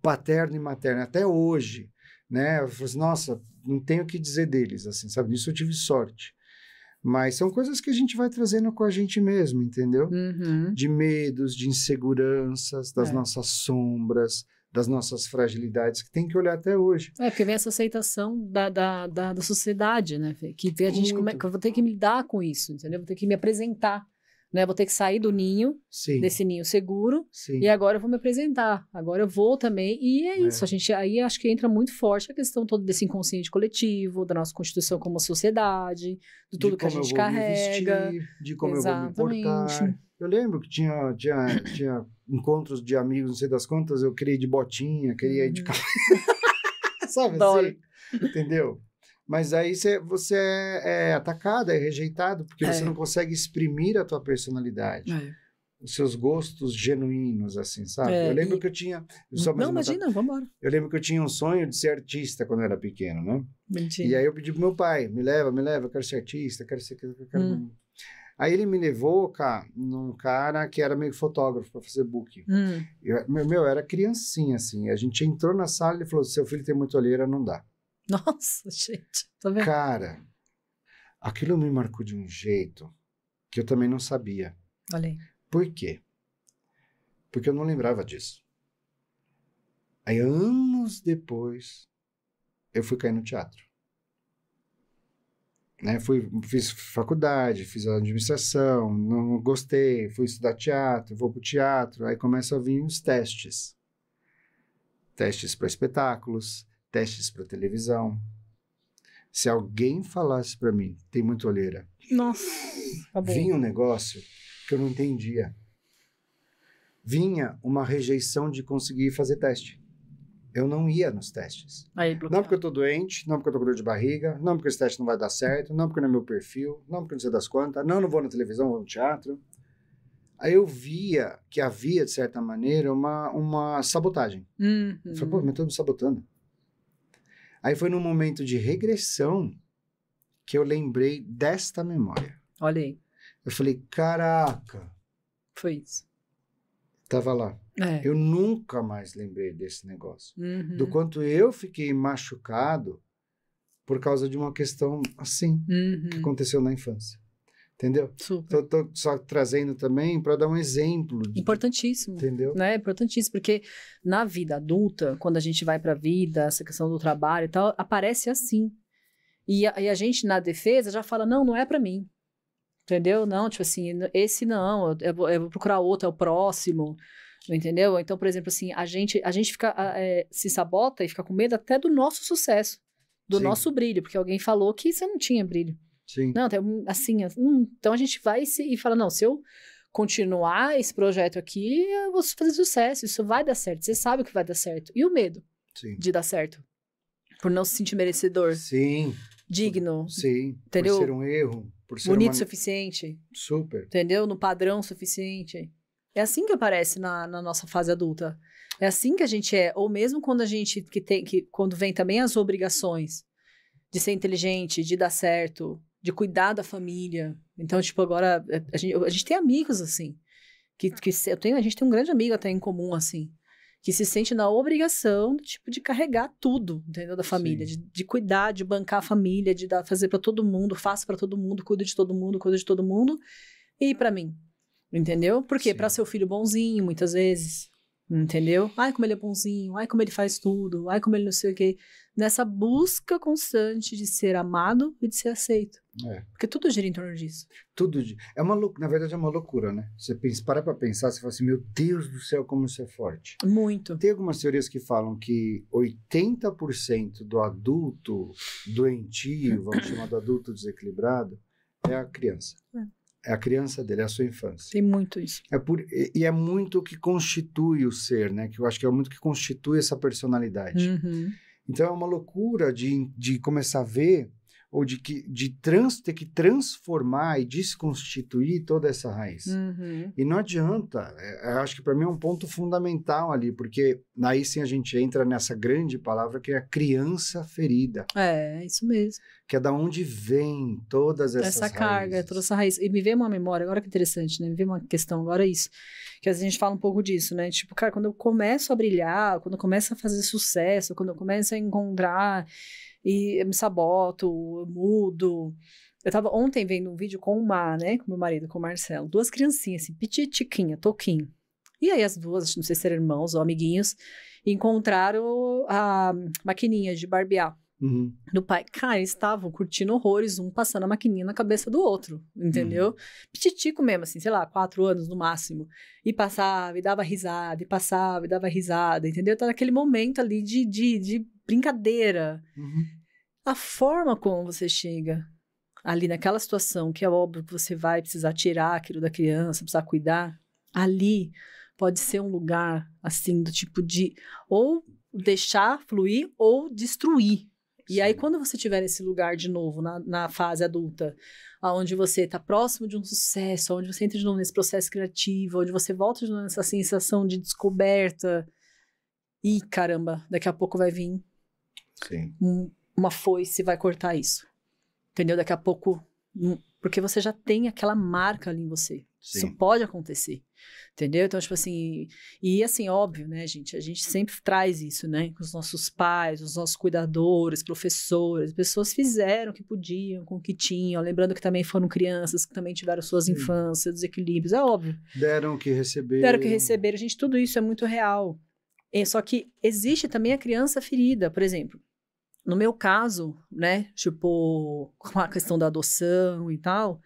paterno e materno, até hoje, né? Eu falei assim, nossa, não tenho o que dizer deles, assim, sabe? Nisso eu tive sorte. Mas são coisas que a gente vai trazendo com a gente mesmo, entendeu? De medos, de inseguranças, das nossas sombras, das nossas fragilidades, que tem que olhar até hoje. Porque vem essa aceitação da sociedade, né? Que vê a gente, que eu vou ter que me lidar com isso, entendeu? Vou ter que me apresentar. Né? Vou ter que sair do ninho, desse ninho seguro, e agora eu vou me apresentar. Agora eu vou também, e é isso. A gente, aí acho que entra muito forte a questão toda desse inconsciente coletivo, da nossa constituição como sociedade, de tudo que a gente carrega. Vestir, de como eu vou me portar. Eu lembro que tinha encontros de amigos, não sei das quantas, eu queria ir de botinha, queria ir de cabelo. Sabe assim? Entendeu? Mas aí você é atacado, é rejeitado, porque você não consegue exprimir a tua personalidade. Os seus gostos genuínos, assim, sabe? Eu lembro que eu tinha... Imagina, vamos embora. Eu lembro que eu tinha um sonho de ser artista quando eu era pequeno, né? Mentira. E aí eu pedi pro meu pai, me leva, eu quero ser artista, quero ser... Aí ele me levou, num cara que era meio fotógrafo para fazer book. Eu era criancinha, assim. A gente entrou na sala e ele falou, seu filho tem muita olheira, não dá. Nossa, gente. Tá vendo? Cara, aquilo me marcou de um jeito que eu também não sabia. Olha aí. Por quê? Porque eu não lembrava disso. Aí, anos depois, eu fui cair no teatro. Né? Fiz faculdade, fiz administração, não gostei, fui estudar teatro, vou pro teatro, aí começam a vir os testes. Testes para espetáculos, testes para televisão. Se alguém falasse para mim, tem muita olheira. Nossa, vinha um negócio que eu não entendia. Vinha uma rejeição de conseguir fazer teste. Eu não ia nos testes. Não porque eu tô doente, não porque eu tô com dor de barriga, não porque esse teste não vai dar certo, não porque não é meu perfil, não porque não sei das quantas, não vou na televisão, vou no teatro. Aí eu via que havia, de certa maneira, uma sabotagem. Eu falei, pô, mas eu tô me sabotando. Aí foi num momento de regressão que eu lembrei desta memória. Olha aí. Eu falei, caraca. Foi isso. Tava lá. É. Eu nunca mais lembrei desse negócio. Do quanto eu fiquei machucado por causa de uma questão assim, que aconteceu na infância. Entendeu? Super. Tô só trazendo também para dar um exemplo. Importantíssimo. Entendeu? Né? Importantíssimo, porque na vida adulta, quando a gente vai pra vida, essa questão do trabalho e tal, aparece assim. E a gente, na defesa, já fala, não é pra mim. Entendeu? Não, tipo assim, esse não, eu vou procurar outro, é o próximo. Entendeu? Então, por exemplo, assim, a gente fica, se sabota e fica com medo até do nosso sucesso, do Sim. nosso brilho, porque alguém falou que você não tinha brilho. Sim. Não, assim, então a gente vai e fala, não, se eu continuar esse projeto aqui, eu vou fazer sucesso, isso vai dar certo, você sabe que vai dar certo. E o medo Sim. de dar certo? Por não se sentir merecedor, Sim. digno, Sim. entendeu? Por ser um erro, por ser Bonito o suficiente, Super. entendeu? No padrão suficiente. É assim que aparece na nossa fase adulta. É assim que a gente é. Ou mesmo quando a gente, quando vem também as obrigações de ser inteligente, de dar certo, de cuidar da família. Então, tipo, agora, a gente tem amigos, assim, a gente tem um grande amigo até em comum, assim, que se sente na obrigação, tipo, de carregar tudo, entendeu, da família, de cuidar, de bancar a família, de fazer pra todo mundo, faça pra todo mundo, cuida de todo mundo, e pra mim, entendeu? Por quê? Sim. Pra seu filho bonzinho, muitas vezes, entendeu? Ai, como ele é bonzinho, ai, como ele faz tudo, ai, como ele não sei o quê. Nessa busca constante de ser amado e de ser aceito. Porque tudo gira em torno disso. Tudo. Na verdade, é uma loucura, né? Você para pra pensar, você fala assim, meu Deus do céu, como isso é forte. Muito. Tem algumas teorias que falam que 80% do adulto doentio, vamos chamar do adulto desequilibrado, é a criança. É a criança dele, é a sua infância. Tem muito isso. E é muito o que constitui o ser, né? Que eu acho que é muito o que constitui essa personalidade. Uhum. Então é uma loucura de começar a ver, ou ter que transformar e desconstituir toda essa raiz. Uhum. E não adianta, eu acho que para mim é um ponto fundamental ali, porque aí sim a gente entra nessa grande palavra que é a criança ferida. É isso mesmo. Que é da onde vem todas essas essa carga, toda essa raiz. E me veio uma memória, agora que interessante, né? Me veio uma questão, agora isso. Que às vezes a gente fala um pouco disso, né? Tipo, cara, quando eu começo a brilhar, quando eu começo a fazer sucesso, quando eu começo a encontrar e eu me saboto, eu mudo. Eu tava ontem vendo um vídeo com o Mar, né? Com meu marido, com o Marcelo. 2 criancinhas, assim, pititiquinha, toquinho. E aí as duas, não sei se eram irmãos ou amiguinhos, encontraram a maquininha de barbear. Uhum. Do pai. Cara, eles estavam curtindo horrores, um passando a maquininha na cabeça do outro, entendeu? Pititico mesmo, assim, sei lá, 4 anos no máximo. E passava, e dava risada, e passava, e dava risada, entendeu? Tá naquele momento ali de brincadeira. Uhum. A forma como você chega ali naquela situação, que é óbvio que você vai precisar tirar aquilo da criança, precisar cuidar, ali pode ser um lugar, assim, do tipo de ou deixar fluir ou destruir. E aí, quando você tiver esse lugar de novo, na fase adulta, onde você está próximo de um sucesso, onde você entra de novo nesse processo criativo, onde você volta de novo nessa sensação de descoberta, e caramba, daqui a pouco vai vir uma foice e vai cortar isso. Entendeu? Daqui a pouco, porque você já tem aquela marca ali em você. Sim. Isso pode acontecer, entendeu? Então, tipo assim, e assim, óbvio, né, gente? A gente sempre traz isso, né? Com os nossos pais, os nossos cuidadores, professores, pessoas fizeram o que podiam, com o que tinham, lembrando que também foram crianças, que também tiveram suas infâncias, desequilíbrios, é óbvio. Deram o que receberam. Deram o que receberam, gente, tudo isso é muito real. Só que existe também a criança ferida, por exemplo. No meu caso, né, tipo, com a questão da adoção e tal,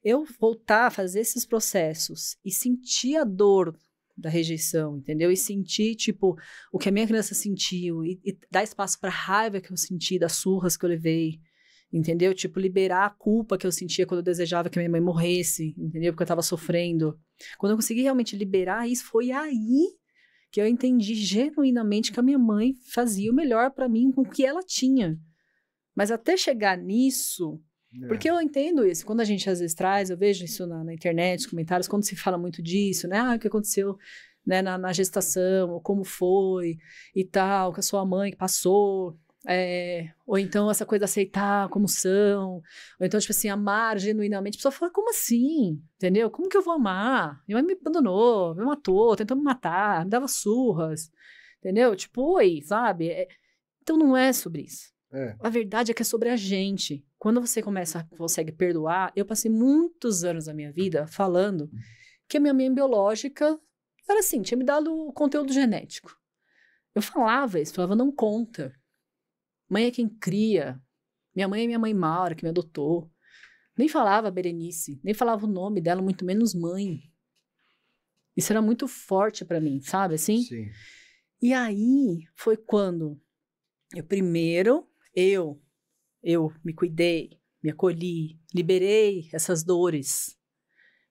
eu voltar a fazer esses processos e sentir a dor da rejeição, entendeu? E sentir, tipo, o que a minha criança sentiu e dar espaço para a raiva que eu senti, das surras que eu levei, entendeu? Tipo, liberar a culpa que eu sentia quando eu desejava que a minha mãe morresse, entendeu? Porque eu estava sofrendo. Quando eu consegui realmente liberar isso, foi aí que eu entendi genuinamente que a minha mãe fazia o melhor para mim com o que ela tinha. Mas até chegar nisso... Porque eu entendo isso, quando a gente às vezes traz, eu vejo isso na internet, nos comentários, quando se fala muito disso, né, o que aconteceu, né, na gestação, ou como foi, e tal, que a sua mãe passou, ou então essa coisa de aceitar como são, ou então, tipo assim, amar genuinamente, a pessoa fala, como assim, entendeu, como que eu vou amar? Minha mãe me abandonou, me matou, tentou me matar, me dava surras, entendeu, tipo, oi, sabe, então não é sobre isso. A verdade é que é sobre a gente. Quando você consegue perdoar, eu passei muitos anos da minha vida falando que a minha mãe biológica era assim, tinha me dado o conteúdo genético. Eu falava isso, falava, não conta. Mãe é quem cria. Minha mãe é minha mãe Maura, que me adotou. Nem falava Berenice, nem falava o nome dela, muito menos mãe. Isso era muito forte pra mim, sabe assim? Sim. E aí foi quando eu me cuidei, me acolhi, liberei essas dores.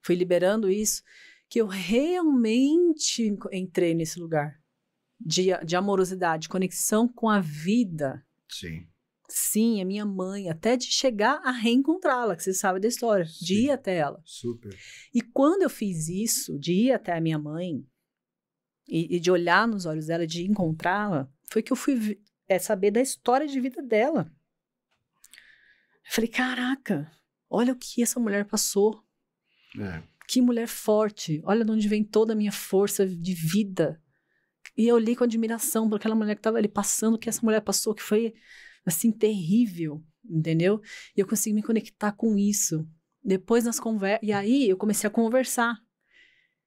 Fui liberando isso, que eu realmente entrei nesse lugar de amorosidade, conexão com a vida. Sim. Sim, a minha mãe, até de chegar a reencontrá-la, que você sabe da história, Sim. de ir até ela. Super. E quando eu fiz isso, de ir até a minha mãe, e de olhar nos olhos dela, de encontrá-la, foi que eu fui saber da história de vida dela. Eu falei, caraca, olha o que essa mulher passou. Que mulher forte. Olha de onde vem toda a minha força de vida. E eu olhei com admiração por aquela mulher que estava ali passando, o que essa mulher passou, que foi, assim, terrível, entendeu? E eu consegui me conectar com isso. Depois nas conversas... E aí eu comecei a conversar.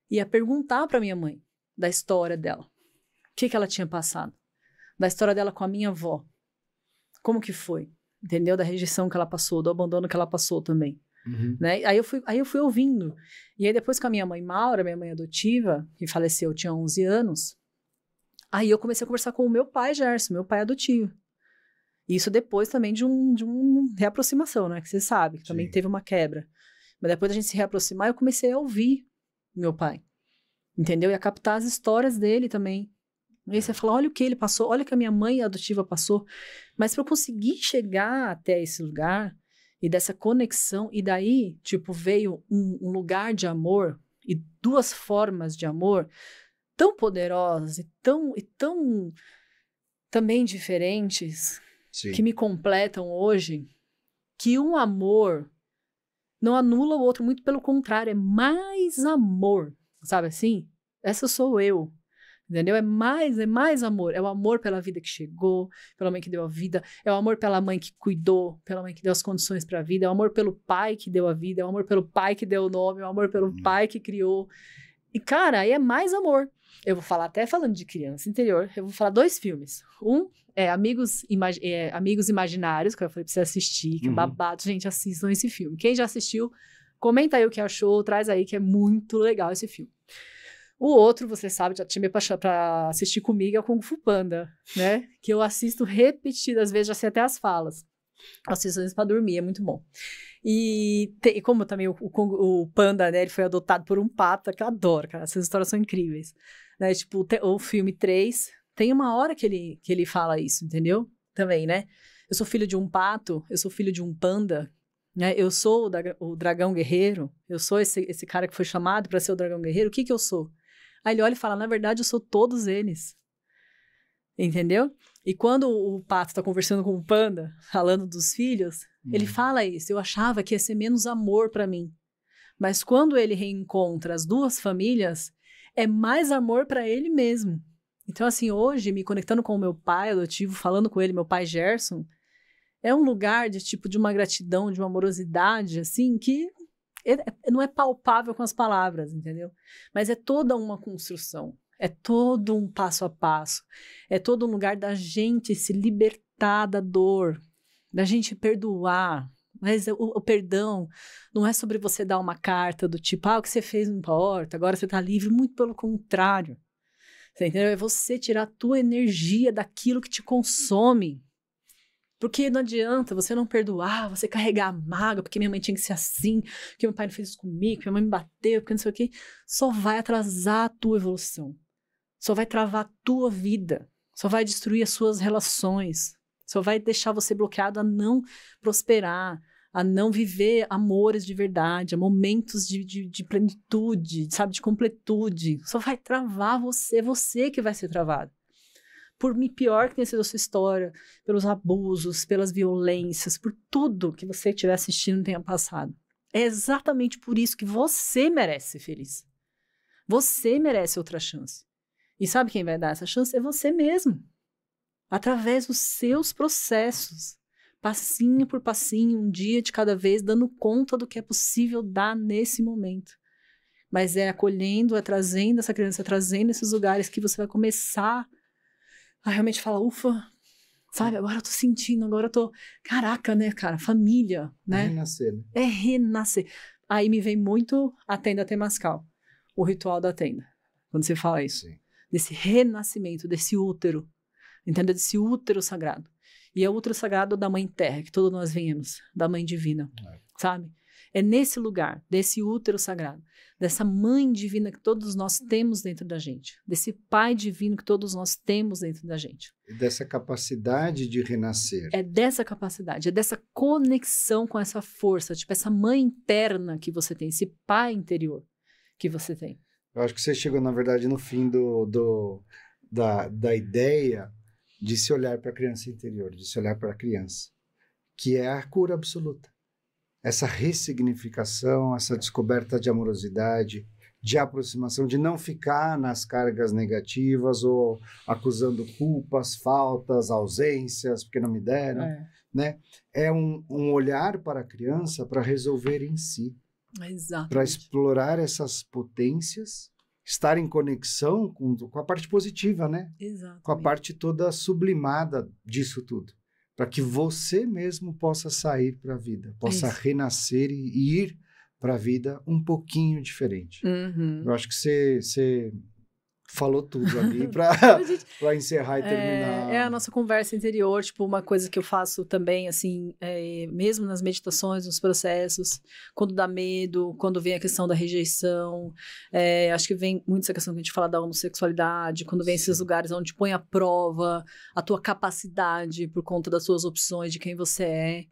E a perguntar para minha mãe da história dela. O que ela tinha passado. Da história dela com a minha avó. Como que foi? Entendeu? Da rejeição que ela passou, do abandono que ela passou também. Uhum. Né? Aí eu fui ouvindo. E aí depois com a minha mãe Maura, minha mãe adotiva, que faleceu, tinha 11 anos, aí eu comecei a conversar com o meu pai, Gerson, meu pai adotivo. Isso depois também de um reaproximação, né? Que você sabe, que também teve uma quebra. Mas depois da gente se reaproximar, eu comecei a ouvir meu pai. Entendeu? E a captar as histórias dele também. E aí você fala, olha o que ele passou, olha o que a minha mãe adotiva passou. Mas para eu conseguir chegar até esse lugar e dessa conexão, e daí, tipo, veio um lugar de amor e duas formas de amor tão poderosas e tão também diferentes, Sim. que me completam hoje, que um amor não anula o outro, muito pelo contrário, é mais amor, sabe assim? Essa sou eu. Entendeu? É mais amor. É o amor pela vida que chegou, pela mãe que deu a vida, é o amor pela mãe que cuidou, pela mãe que deu as condições para a vida, é o amor pelo pai que deu a vida, é o amor pelo pai que deu o nome, é o amor pelo pai que criou. E, cara, aí é mais amor. Eu vou falar, até falando de criança interior, eu vou falar 2 filmes. Um é Amigos Imaginários, que eu falei pra você assistir, que é babado. Gente, assistam esse filme. Quem já assistiu, comenta aí o que achou, traz aí, que é muito legal esse filme. O outro, você sabe, já tinha me apaixonado pra assistir comigo, é o Kung Fu Panda, né? Que eu assisto repetidas vezes, já sei até as falas. Assisto às vezes pra dormir, é muito bom. E como também o Panda, né, ele foi adotado por um pato, que eu adoro, cara, essas histórias são incríveis. Né? Tipo, o filme 3, tem uma hora que ele fala isso, entendeu? Também, né? Eu sou filho de um pato, eu sou filho de um panda, né? Eu sou o dragão guerreiro, eu sou esse cara que foi chamado para ser o dragão guerreiro, o que que eu sou? Aí ele olha e fala, na verdade, eu sou todos eles. Entendeu? E quando o pato tá conversando com o panda, falando dos filhos, ele fala isso. Eu achava que ia ser menos amor para mim. Mas quando ele reencontra as duas famílias, é mais amor para ele mesmo. Então, assim, hoje, me conectando com o meu pai adotivo, falando com ele, meu pai Gerson, é um lugar de uma gratidão, de uma amorosidade, assim, que não é palpável com as palavras, entendeu? Mas é toda uma construção, é todo um passo a passo, é todo um lugar da gente se libertar da dor, da gente perdoar. Mas o perdão não é sobre você dar uma carta do tipo, o que você fez não importa, agora você tá livre, muito pelo contrário. Você entendeu? É você tirar a tua energia daquilo que te consome. Porque não adianta você não perdoar, você carregar a mágoa, porque minha mãe tinha que ser assim, porque meu pai não fez isso comigo, porque minha mãe me bateu, porque não sei o quê. Só vai atrasar a tua evolução. Só vai travar a tua vida. Só vai destruir as suas relações. Só vai deixar você bloqueado a não prosperar, a não viver amores de verdade, a momentos de plenitude, sabe, de completude. Só vai travar você que vai ser travado. Por pior que tenha sido a sua história, pelos abusos, pelas violências, por tudo que você estiver assistindo tenha passado. É exatamente por isso que você merece ser feliz. Você merece outra chance. E sabe quem vai dar essa chance? É você mesmo. através dos seus processos, passinho por passinho, um dia de cada vez, dando conta do que é possível dar nesse momento. Mas é acolhendo, é trazendo essa criança, é trazendo esses lugares que você vai começar a realmente falar, ufa, sabe, agora eu tô sentindo, agora eu tô, caraca, né, cara, família, né? É renascer, né? É renascer. Aí me vem muito a tenda temascal, o ritual da tenda, quando você fala isso. Sim. Desse renascimento, desse útero, entendeu? Desse útero sagrado. E é o útero sagrado da Mãe Terra, que todos nós venhamos, da Mãe Divina, sabe? É nesse lugar, desse útero sagrado, dessa Mãe Divina que todos nós temos dentro da gente, desse Pai Divino que todos nós temos dentro da gente. E dessa capacidade de renascer. É dessa capacidade, é dessa conexão com essa força, tipo essa Mãe interna que você tem, esse Pai interior que você tem. Eu acho que você chegou, na verdade, no fim da ideia de se olhar para a criança interior, de se olhar para a criança, que é a cura absoluta. Essa ressignificação, essa descoberta de amorosidade, de aproximação, de não ficar nas cargas negativas ou acusando culpas, faltas, ausências, porque não me deram, né? É um olhar para a criança para resolver em si. Exatamente. Para explorar essas potências, estar em conexão com a parte positiva, né? Exatamente. Com a parte toda sublimada disso tudo. Para que você mesmo possa sair para a vida, possa renascer e ir para a vida um pouquinho diferente. Uhum. Eu acho que você falou tudo ali para encerrar e terminar. É a nossa conversa interior, tipo, uma coisa que eu faço também, assim, mesmo nas meditações, nos processos, quando dá medo, quando vem a questão da rejeição, acho que vem muito essa questão que a gente fala da homossexualidade, quando vem esses lugares onde põe à prova a tua capacidade por conta das suas opções, de quem você é.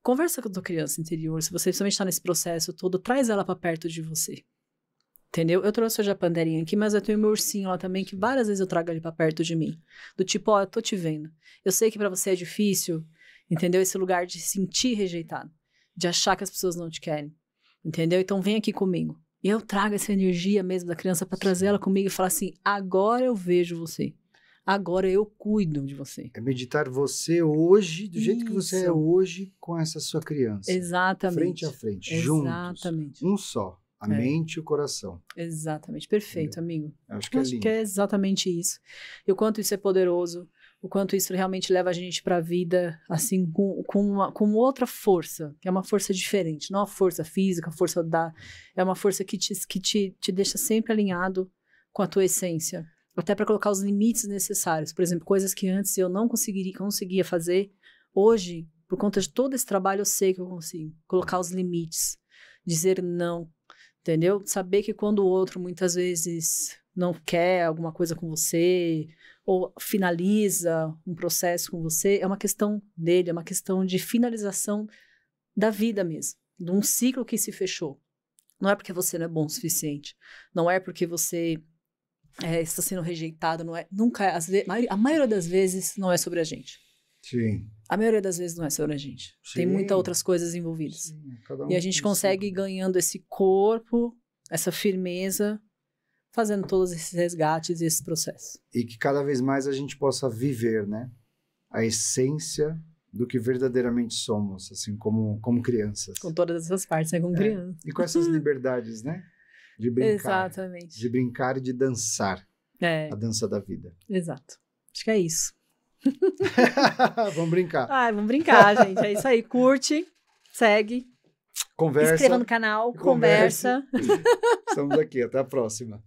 Conversa com a tua criança interior, se você principalmente está nesse processo todo, traz ela para perto de você. Entendeu? Eu trouxe hoje a Panderinha aqui, mas eu tenho meu ursinho lá também, que várias vezes eu trago ele pra perto de mim. Do tipo, eu tô te vendo. Eu sei que pra você é difícil, entendeu? Esse lugar de se sentir rejeitado, de achar que as pessoas não te querem, entendeu? Então vem aqui comigo. E eu trago essa energia mesmo da criança pra trazer ela comigo e falar assim, agora eu vejo você. Agora eu cuido de você. É meditar você hoje, do jeito que você é hoje, com essa sua criança. Exatamente. Frente a frente, juntos. Exatamente. Um só. A mente e o coração. Exatamente. Perfeito, amigo. Acho que é lindo. Acho que é exatamente isso. E o quanto isso é poderoso, o quanto isso realmente leva a gente para a vida, assim, com outra força, que é uma força diferente. Não a força física, a força é uma força que te deixa sempre alinhado com a tua essência. Até para colocar os limites necessários. Por exemplo, coisas que antes eu não conseguia fazer, hoje, por conta de todo esse trabalho, eu sei que eu consigo. Colocar os limites. Dizer não. Entendeu? Saber que quando o outro muitas vezes não quer alguma coisa com você ou finaliza um processo com você, é uma questão dele, é uma questão de finalização da vida mesmo, de um ciclo que se fechou. Não é porque você não é bom o suficiente, não é porque você está sendo rejeitado, não é, nunca é, a maioria das vezes não é sobre a gente. Sim. A maioria das vezes não é sobre a gente. Sim. Tem muitas outras coisas envolvidas. Sim, cada um e a gente consegue ir ganhando esse corpo, essa firmeza, fazendo todos esses resgates e esses processos. E que cada vez mais a gente possa viver, né? A essência do que verdadeiramente somos, assim, como crianças. Com todas essas partes, né? Como criança. E com essas liberdades, né? De brincar. Exatamente. De brincar e de dançar. A dança da vida. Exato. Acho que é isso. Vamos brincar. Vamos brincar, gente. É isso aí. Curte, segue. Conversa. Inscreva no canal, conversa. Estamos aqui. Até a próxima.